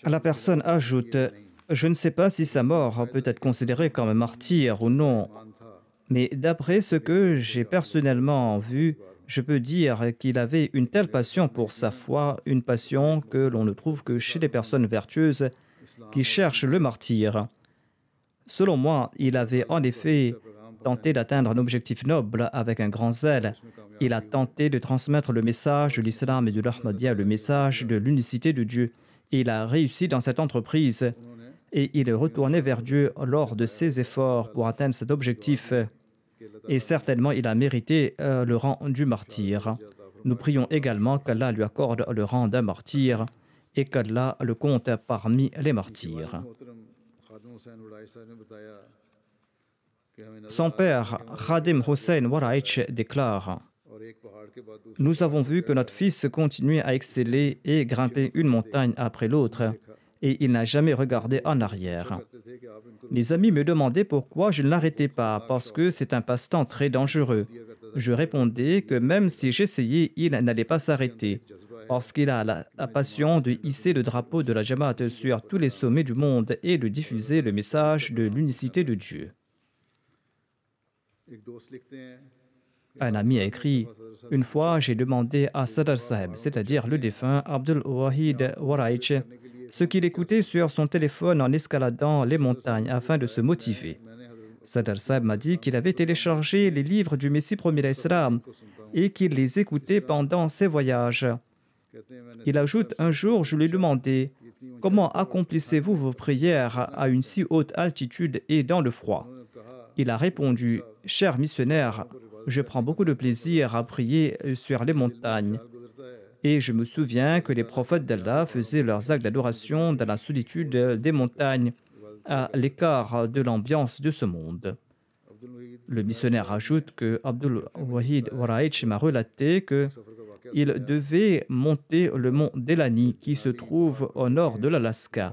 La personne ajoute « Je ne sais pas si sa mort peut être considérée comme un martyr ou non, mais d'après ce que j'ai personnellement vu, je peux dire qu'il avait une telle passion pour sa foi, une passion que l'on ne trouve que chez les personnes vertueuses qui cherchent le martyr. Selon moi, il avait en effet tenté d'atteindre un objectif noble avec un grand zèle. Il a tenté de transmettre le message de l'islam et de l'Ahmadiyya, le message de l'unicité de Dieu. Il a réussi dans cette entreprise et il est retourné vers Dieu lors de ses efforts pour atteindre cet objectif. Et certainement, il a mérité le rang du martyr. Nous prions également qu'Allah lui accorde le rang d'un martyr et qu'Allah le compte parmi les martyrs. Son père, Khadim Hussein Waraich, déclare: nous avons vu que notre fils continuait à exceller et grimper une montagne après l'autre, et il n'a jamais regardé en arrière. Les amis me demandaient pourquoi je ne l'arrêtais pas, parce que c'est un passe-temps très dangereux. Je répondais que même si j'essayais, il n'allait pas s'arrêter, parce qu'il a la passion de hisser le drapeau de la Jamaat sur tous les sommets du monde et de diffuser le message de l'unicité de Dieu. Un ami a écrit: une fois, j'ai demandé à Sadr Saheb, c'est-à-dire le défunt Abdul Wahid Waraich, ce qu'il écoutait sur son téléphone en escaladant les montagnes afin de se motiver. Sadr Saheb m'a dit qu'il avait téléchargé les livres du Messie premier l'Islam et qu'il les écoutait pendant ses voyages. Il ajoute: un jour, je lui ai demandé: comment accomplissez-vous vos prières à une si haute altitude et dans le froid? Il a répondu: cher missionnaire, je prends beaucoup de plaisir à prier sur les montagnes. Et je me souviens que les prophètes d'Allah faisaient leurs actes d'adoration dans la solitude des montagnes, à l'écart de l'ambiance de ce monde. Le missionnaire ajoute que Abdul Wahid Waraich m'a relaté qu'il devait monter le mont Delani qui se trouve au nord de l'Alaska.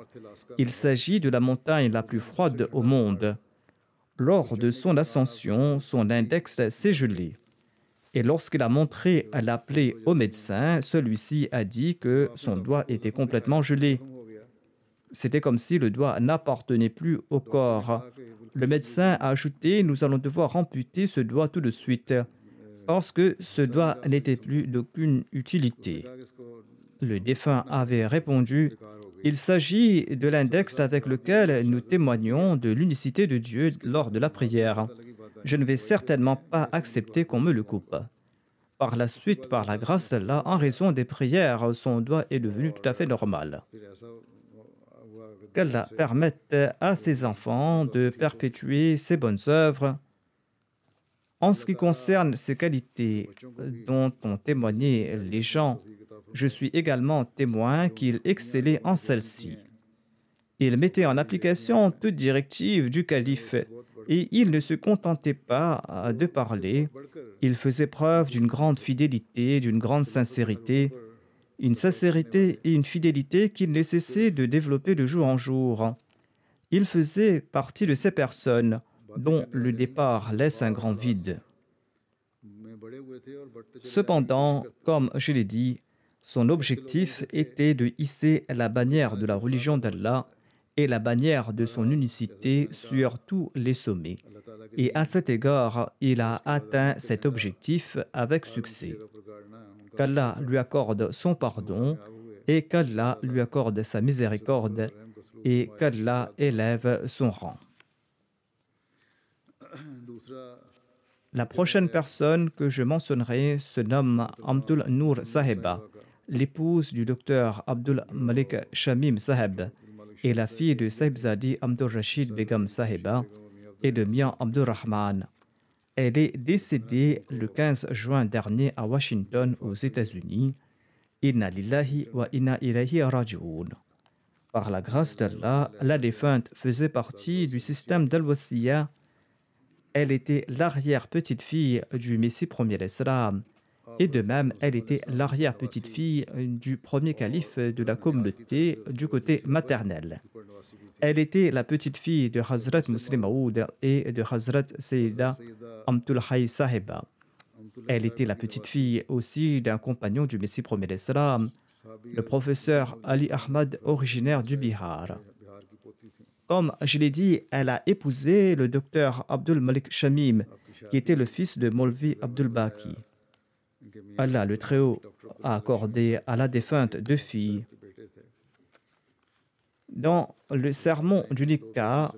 Il s'agit de la montagne la plus froide au monde. Lors de son ascension, son index s'est gelé. Et lorsqu'il a montré la plaie au médecin, celui-ci a dit que son doigt était complètement gelé. C'était comme si le doigt n'appartenait plus au corps. Le médecin a ajouté: nous allons devoir amputer ce doigt tout de suite, parce que ce doigt n'était plus d'aucune utilité. Le défunt avait répondu: il s'agit de l'index avec lequel nous témoignons de l'unicité de Dieu lors de la prière. Je ne vais certainement pas accepter qu'on me le coupe. Par la suite, par la grâce d'Allah, en raison des prières, son doigt est devenu tout à fait normal. Qu'Allah permette à ses enfants de perpétuer ses bonnes œuvres. En ce qui concerne ces qualités dont ont témoigné les gens, je suis également témoin qu'il excellait en celle-ci. Il mettait en application toute directive du calife et il ne se contentait pas de parler. Il faisait preuve d'une grande fidélité, d'une grande sincérité, une sincérité et une fidélité qu'il ne cessait de développer de jour en jour. Il faisait partie de ces personnes dont le départ laisse un grand vide. Cependant, comme je l'ai dit, son objectif était de hisser la bannière de la religion d'Allah et la bannière de son unicité sur tous les sommets. Et à cet égard, il a atteint cet objectif avec succès. Qu'Allah lui accorde son pardon et qu'Allah lui accorde sa miséricorde et qu'Allah élève son rang. La prochaine personne que je mentionnerai se nomme Amtul Noor Saheba, l'épouse du docteur Abdul Malik Shamim Saheb et la fille de Sahibzadi Abdul Rashid Begum Saheba et de Mian Abdul Rahman. Elle est décédée le 15 juin dernier à Washington, aux États-Unis. Inna lillahi wa inna ilayhi raji'un. Par la grâce d'Allah, la défunte faisait partie du système d'Al-Wasiyya. Elle était l'arrière-petite-fille du Messie premier l'Islam. Et de même, elle était l'arrière-petite-fille du premier calife de la communauté du côté maternel. Elle était la petite-fille de Hazrat Muslim Maud et de Hazrat Sayyida Amtul Hay Saheba. Elle était la petite-fille aussi d'un compagnon du Messie premier l'Islam, le professeur Ali Ahmad, originaire du Bihar. Comme je l'ai dit, elle a épousé le docteur Abdul Malik Shamim, qui était le fils de Molvi Abdul Baki. Allah le Très-Haut a accordé à la défunte 2 filles. Dans le sermon du Nikah,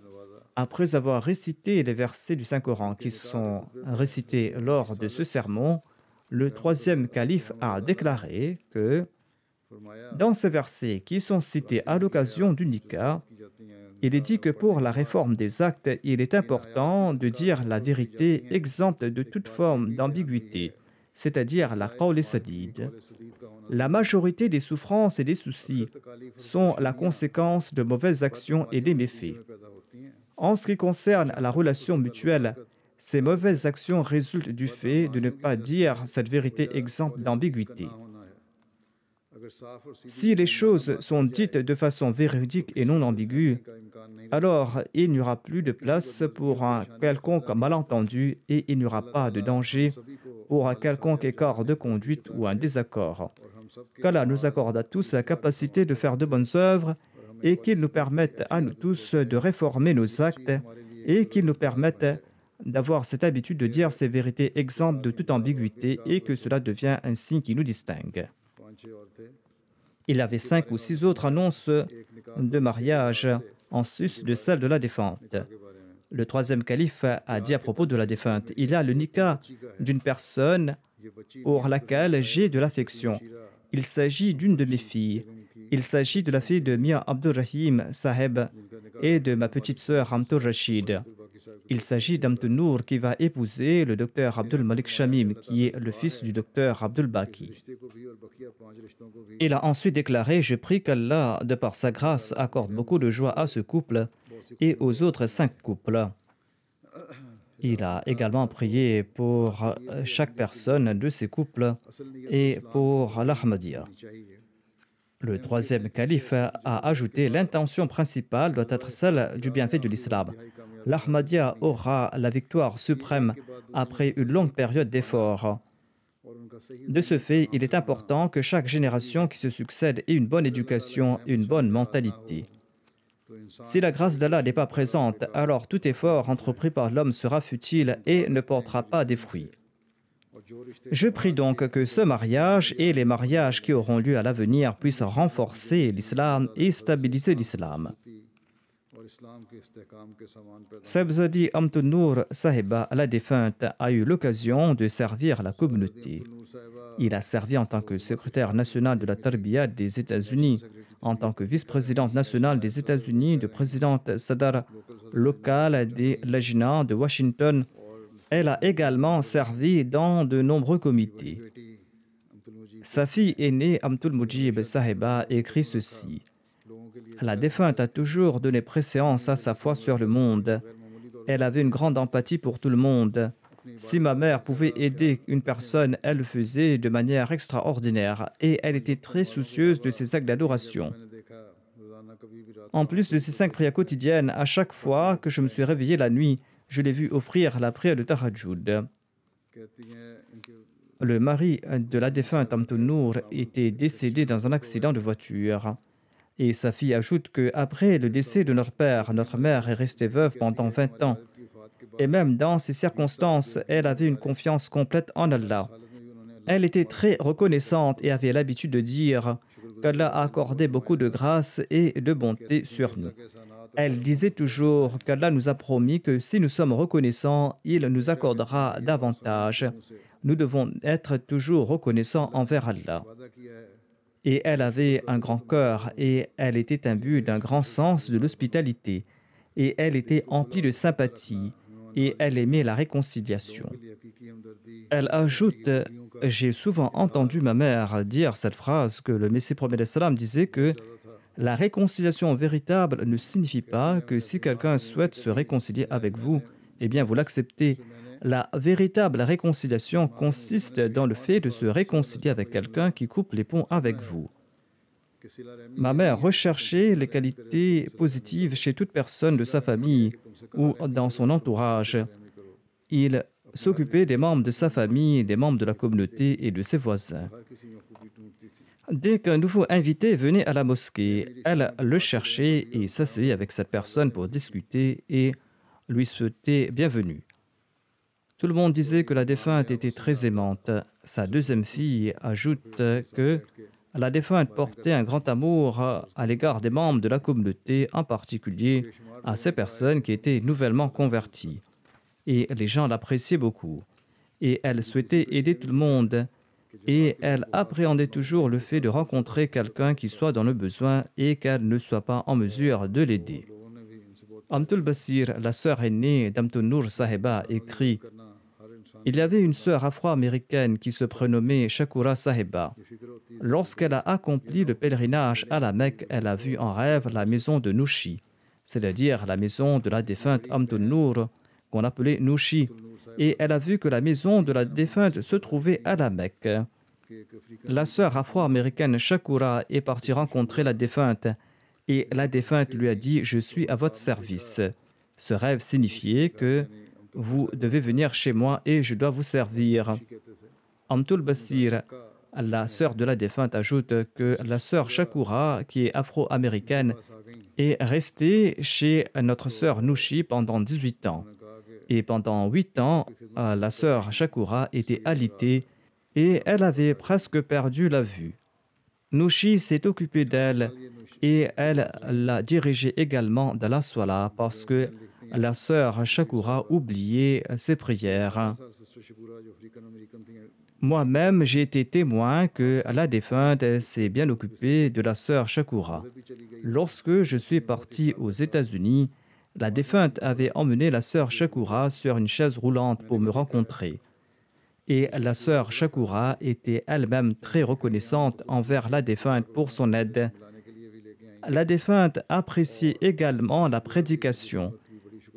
après avoir récité les versets du Saint-Coran qui sont récités lors de ce sermon, le 3e calife a déclaré que Dans ces versets qui sont cités à l'occasion du nikah, il est dit que pour la réforme des actes, il est important de dire la vérité exempte de toute forme d'ambiguïté, c'est-à-dire la qawl sadid. La majorité des souffrances et des soucis sont la conséquence de mauvaises actions et des méfaits. En ce qui concerne la relation mutuelle, ces mauvaises actions résultent du fait de ne pas dire cette vérité exempte d'ambiguïté. Si les choses sont dites de façon véridique et non ambiguë, alors il n'y aura plus de place pour un quelconque malentendu et il n'y aura pas de danger pour un quelconque écart de conduite ou un désaccord. Qu'Allah nous accorde à tous la capacité de faire de bonnes œuvres et qu'il nous permette à nous tous de réformer nos actes et qu'il nous permette d'avoir cette habitude de dire ces vérités exemptes de toute ambiguïté et que cela devient un signe qui nous distingue. Il y avait 5 ou 6 autres annonces de mariage en sus de celle de la défunte. Le troisième calife a dit à propos de la défunte, il y a le nikah d'une personne pour laquelle j'ai de l'affection. Il s'agit d'une de mes filles. Il s'agit de la fille de Mia Abdurrahim Saheb et de ma petite sœur Amtur Rashid. Il s'agit d'Amtul Nour qui va épouser le docteur Abdul Malik Shamim, qui est le fils du docteur Abdul Baki. Il a ensuite déclaré « Je prie qu'Allah, de par sa grâce, accorde beaucoup de joie à ce couple et aux autres 5 couples. » Il a également prié pour chaque personne de ces couples et pour l'Ahmadiyya. Le troisième calife a ajouté « L'intention principale doit être celle du bienfait de l'islam. L'Ahmadiyya aura la victoire suprême après une longue période d'efforts. De ce fait, il est important que chaque génération qui se succède ait une bonne éducation et une bonne mentalité. Si la grâce d'Allah n'est pas présente, alors tout effort entrepris par l'homme sera futile et ne portera pas des fruits. Je prie donc que ce mariage et les mariages qui auront lieu à l'avenir puissent renforcer l'islam et stabiliser l'islam. » Sabzadi Amtul Nour Sahiba, la défunte, a eu l'occasion de servir la communauté. Il a servi en tant que secrétaire national de la Tarbiyat des États-Unis, en tant que vice-présidente nationale des États-Unis, de présidente Sadar locale des Lajna de Washington. Elle a également servi dans de nombreux comités. Sa fille aînée, Amtul Mujib Sahiba, écrit ceci. La défunte a toujours donné préséance à sa foi sur le monde. Elle avait une grande empathie pour tout le monde. Si ma mère pouvait aider une personne, elle le faisait de manière extraordinaire et elle était très soucieuse de ses actes d'adoration. En plus de ses 5 prières quotidiennes, à chaque fois que je me suis réveillé la nuit, je l'ai vu offrir la prière de Tahajjud. Le mari de la défunte Amtul Nour était décédé dans un accident de voiture. Et sa fille ajoute qu'après le décès de notre père, notre mère est restée veuve pendant 20 ans. Et même dans ces circonstances, elle avait une confiance complète en Allah. Elle était très reconnaissante et avait l'habitude de dire qu'Allah a accordé beaucoup de grâce et de bonté sur nous. Elle disait toujours qu'Allah nous a promis que si nous sommes reconnaissants, il nous accordera davantage. Nous devons être toujours reconnaissants envers Allah. Et elle avait un grand cœur et elle était imbue d'un grand sens de l'hospitalité. Et elle était emplie de sympathie et elle aimait la réconciliation. Elle ajoute « J'ai souvent entendu ma mère dire cette phrase que le Messie prophète sallam disait que la réconciliation véritable ne signifie pas que si quelqu'un souhaite se réconcilier avec vous, eh bien vous l'acceptez. La véritable réconciliation consiste dans le fait de se réconcilier avec quelqu'un qui coupe les ponts avec vous. » Ma mère recherchait les qualités positives chez toute personne de sa famille ou dans son entourage. Il s'occupait des membres de sa famille, des membres de la communauté et de ses voisins. Dès qu'un nouveau invité venait à la mosquée, elle le cherchait et s'asseyait avec cette personne pour discuter et lui souhaitait bienvenue. Tout le monde disait que la défunte était très aimante. Sa deuxième fille ajoute que la défunte portait un grand amour à l'égard des membres de la communauté, en particulier à ces personnes qui étaient nouvellement converties. Et les gens l'appréciaient beaucoup. Et elle souhaitait aider tout le monde. et elle appréhendait toujours le fait de rencontrer quelqu'un qui soit dans le besoin et qu'elle ne soit pas en mesure de l'aider. Amtul Basir, la sœur aînée d'Amtul Noor Sahiba, écrit: il y avait une sœur afro-américaine qui se prénommait Shakura Sahiba. Lorsqu'elle a accompli le pèlerinage à la Mecque, elle a vu en rêve la maison de Nushi, c'est-à-dire la maison de la défunte Amtul Noor, qu'on appelait Nushi, et elle a vu que la maison de la défunte se trouvait à la Mecque. La sœur afro-américaine Shakura est partie rencontrer la défunte, et la défunte lui a dit: je suis à votre service. Ce rêve signifiait que vous devez venir chez moi et je dois vous servir. Amtul Basir, la sœur de la défunte, ajoute que la sœur Shakura, qui est afro-américaine, est restée chez notre sœur Nushi pendant 18 ans. Et pendant 8 ans, la sœur Shakura était alitée et elle avait presque perdu la vue. Nushi s'est occupée d'elle et elle l'a dirigée également dans la Swala parce que la sœur Shakura oubliait ses prières. Moi-même, j'ai été témoin que la défunte s'est bien occupée de la sœur Shakura. Lorsque je suis parti aux États-Unis, la défunte avait emmené la sœur Shakura sur une chaise roulante pour me rencontrer. Et la sœur Shakura était elle-même très reconnaissante envers la défunte pour son aide. La défunte appréciait également la prédication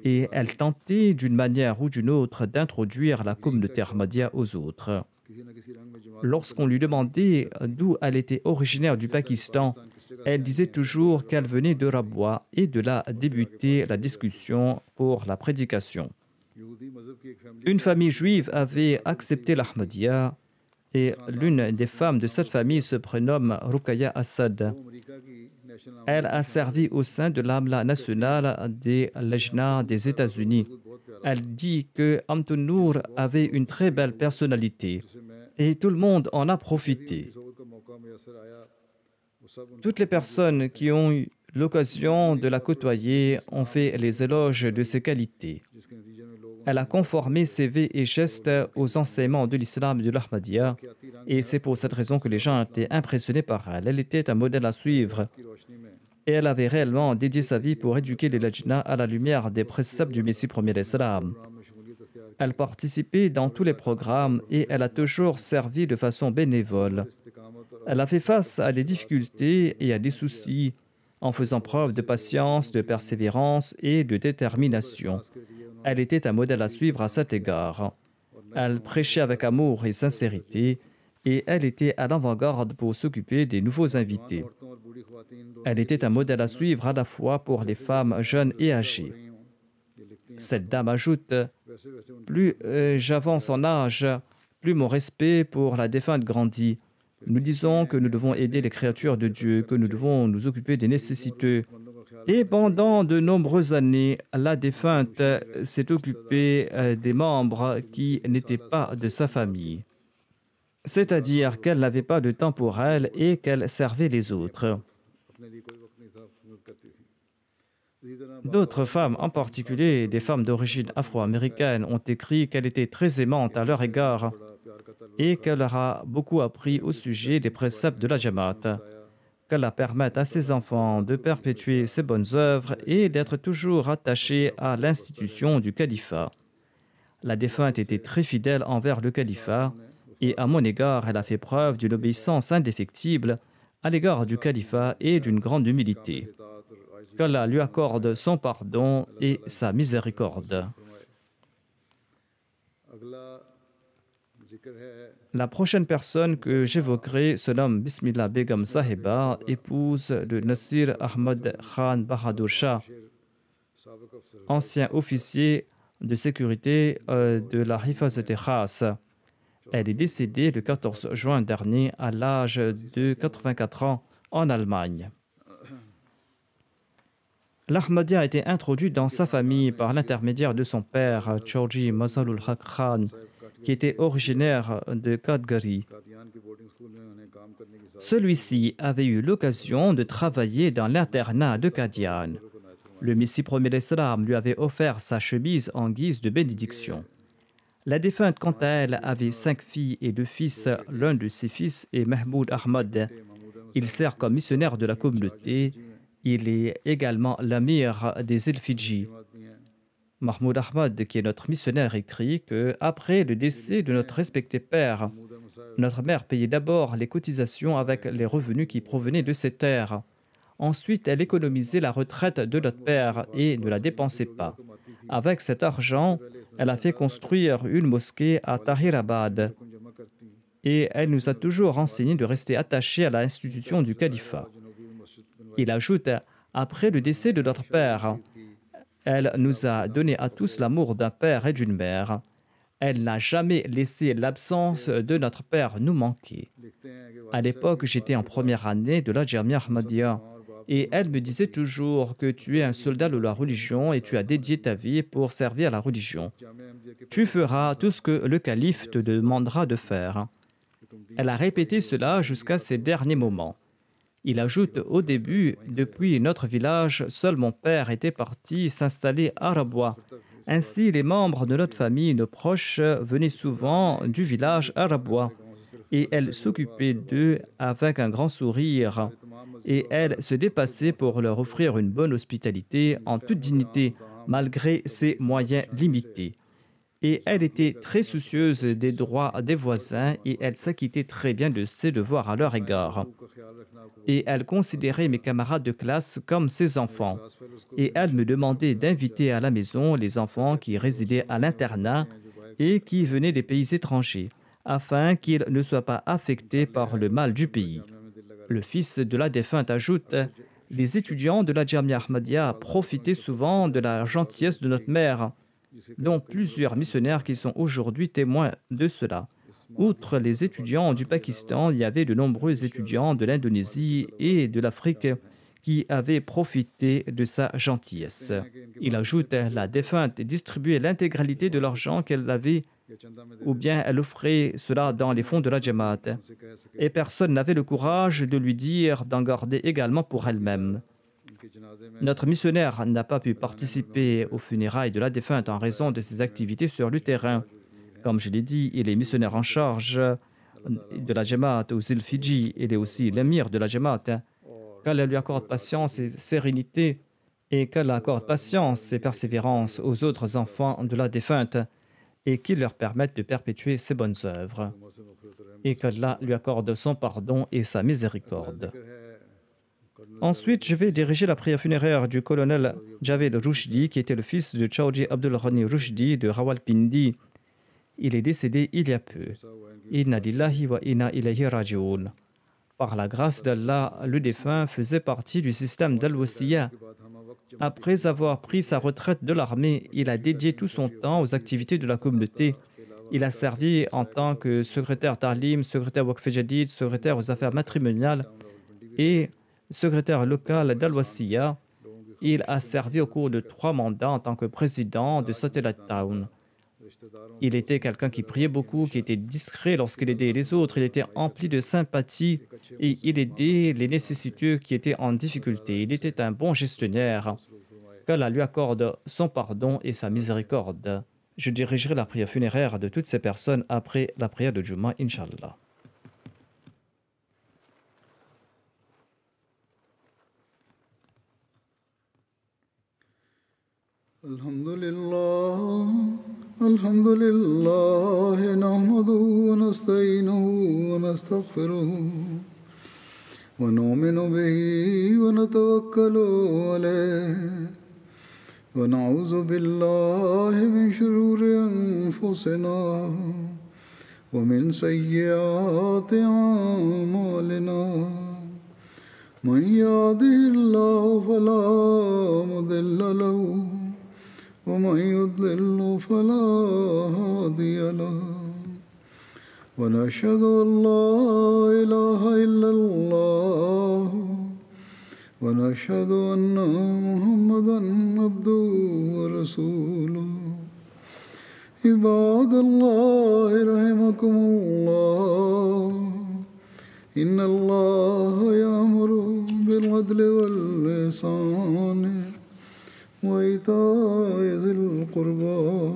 et elle tentait d'une manière ou d'une autre d'introduire la communauté Ahmadiyya aux autres. Lorsqu'on lui demandait d'où elle était originaire du Pakistan, elle disait toujours qu'elle venait de Rabwa et de là débutait la discussion pour la prédication. Une famille juive avait accepté l'Ahmadiyya et l'une des femmes de cette famille se prénomme Ruqayya Assad. Elle a servi au sein de l'Amla nationale des Lejna des États-Unis. Elle dit que Amtul Noor avait une très belle personnalité et tout le monde en a profité. Toutes les personnes qui ont eu l'occasion de la côtoyer ont fait les éloges de ses qualités. Elle a conformé ses vœux et gestes aux enseignements de l'islam et de l'Ahmadiyya et c'est pour cette raison que les gens étaient impressionnés par elle. Elle était un modèle à suivre et elle avait réellement dédié sa vie pour éduquer les Lajna à la lumière des préceptes du Messie premier l'Islam. Elle participait dans tous les programmes et elle a toujours servi de façon bénévole. Elle a fait face à des difficultés et à des soucis en faisant preuve de patience, de persévérance et de détermination. Elle était un modèle à suivre à cet égard. Elle prêchait avec amour et sincérité et elle était à l'avant-garde pour s'occuper des nouveaux invités. Elle était un modèle à suivre à la fois pour les femmes jeunes et âgées. Cette dame ajoute: plus j'avance en âge, plus mon respect pour la défunte grandit. Nous disons que nous devons aider les créatures de Dieu, que nous devons nous occuper des nécessiteux. Et pendant de nombreuses années, la défunte s'est occupée des membres qui n'étaient pas de sa famille. C'est-à-dire qu'elle n'avait pas de temps pour elle et qu'elle servait les autres. D'autres femmes, en particulier des femmes d'origine afro-américaine, ont écrit qu'elle était très aimante à leur égard et qu'elle leur a beaucoup appris au sujet des préceptes de la Jamaat, qu'Allah permette à ses enfants de perpétuer ses bonnes œuvres et d'être toujours attachés à l'institution du califat. La défunte était très fidèle envers le califat et à mon égard, elle a fait preuve d'une obéissance indéfectible à l'égard du califat et d'une grande humilité. Qu'Allah lui accorde son pardon et sa miséricorde. La prochaine personne que j'évoquerai se nomme Bismillah Begum Sahiba, épouse de Nasir Ahmad Khan Bahadur Shah, ancien officier de sécurité de la Hifazat-e Khas. Elle est décédée le 14 juin dernier à l'âge de 84 ans en Allemagne. L'Ahmadiyya a été introduit dans sa famille par l'intermédiaire de son père, Chaudhry Mazharul Haq Khan, qui était originaire de Kadgari. Celui-ci avait eu l'occasion de travailler dans l'internat de Qadian. Le Messie premier l'Islam lui avait offert sa chemise en guise de bénédiction. La défunte, quant à elle, avait 5 filles et 2 fils. L'un de ses fils est Mahmoud Ahmad. Il sert comme missionnaire de la communauté. Il est également l'amir des îles Fidji. Mahmoud Ahmad, qui est notre missionnaire, écrit que après le décès de notre respecté père, notre mère payait d'abord les cotisations avec les revenus qui provenaient de ses terres. Ensuite, elle économisait la retraite de notre père et ne la dépensait pas. Avec cet argent, elle a fait construire une mosquée à Tahirabad et elle nous a toujours enseigné de rester attachés à l'institution du califat. Il ajoute, après le décès de notre père, elle nous a donné à tous l'amour d'un père et d'une mère. Elle n'a jamais laissé l'absence de notre père nous manquer. À l'époque, j'étais en première année de la Jamia Ahmadiyya et elle me disait toujours que tu es un soldat de la religion et tu as dédié ta vie pour servir la religion. Tu feras tout ce que le calife te demandera de faire. Elle a répété cela jusqu'à ses derniers moments. Il ajoute, au début, depuis notre village, seul mon père était parti s'installer à Rabwa. Ainsi, les membres de notre famille, nos proches, venaient souvent du village à Rabwa et elle s'occupait d'eux avec un grand sourire et elle se dépassait pour leur offrir une bonne hospitalité en toute dignité, malgré ses moyens limités. Et elle était très soucieuse des droits des voisins et elle s'acquittait très bien de ses devoirs à leur égard. Et elle considérait mes camarades de classe comme ses enfants. Et elle me demandait d'inviter à la maison les enfants qui résidaient à l'internat et qui venaient des pays étrangers, afin qu'ils ne soient pas affectés par le mal du pays. Le fils de la défunte ajoute, « Les étudiants de la Jamia Ahmadiyya profitaient souvent de la gentillesse de notre mère, dont plusieurs missionnaires qui sont aujourd'hui témoins de cela. Outre les étudiants du Pakistan, il y avait de nombreux étudiants de l'Indonésie et de l'Afrique qui avaient profité de sa gentillesse. » Il ajoute, la défunte distribuait l'intégralité de l'argent qu'elle avait ou bien elle offrait cela dans les fonds de la Jamaat. Et personne n'avait le courage de lui dire d'en garder également pour elle-même. Notre missionnaire n'a pas pu participer aux funérailles de la défunte en raison de ses activités sur le terrain. Comme je l'ai dit, il est missionnaire en charge de la Jamaat aux îles Fidji. Il est aussi l'émir de la Jamaat. Qu'Allah lui accorde patience et sérénité et qu'Allah accorde patience et persévérance aux autres enfants de la défunte et qu'il leur permette de perpétuer ses bonnes œuvres et qu'Allah lui accorde son pardon et sa miséricorde. Ensuite, je vais diriger la prière funéraire du colonel Javed Rushdi, qui était le fils de Chaudhry Abdul Ghani Rushdi de Rawalpindi. Il est décédé il y a peu. Inna lillahi wa inna ilayhi raji'un. Par la grâce d'Allah, le défunt faisait partie du système d'Al-Wasiyya. Après avoir pris sa retraite de l'armée, il a dédié tout son temps aux activités de la communauté. Il a servi en tant que secrétaire Ta'lim, secrétaire Waqf Jadid, secrétaire aux affaires matrimoniales et secrétaire local d'Al-Wasiyya. Il a servi au cours de 3 mandats en tant que président de Satellite Town. Il était quelqu'un qui priait beaucoup, qui était discret lorsqu'il aidait les autres. Il était empli de sympathie et il aidait les nécessiteux qui étaient en difficulté. Il était un bon gestionnaire. Qu'Allah lui accorde son pardon et sa miséricorde. Je dirigerai la prière funéraire de toutes ces personnes après la prière de Jumu'ah, Inch'Allah. الحمد لله نحمده ونستعينه ونستغفره ونؤمن به ونتوكل عليه ونعوذ بالله من شرور أنفسنا ومن سيئات أعمالنا من يهده الله فلا مضل له ومن يضلل فلا هادي له ونشهد أن لا إله إلا الله ونشهد أن محمدا عبده ورسوله عباد الله رحمكم الله إن الله يأمر بالعدل والإحسان وإيتاء ذي القربى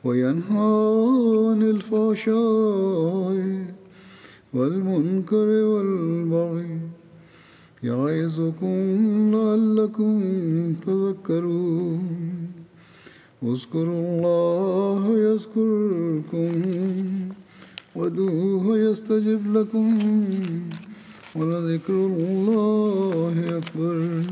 وينهى عن الفحشاء والمنكر والبغي يعظكم لعلكم تذكرون اذكروا الله يذكركم وادعوه يستجب لكم ولذكر الله أكبر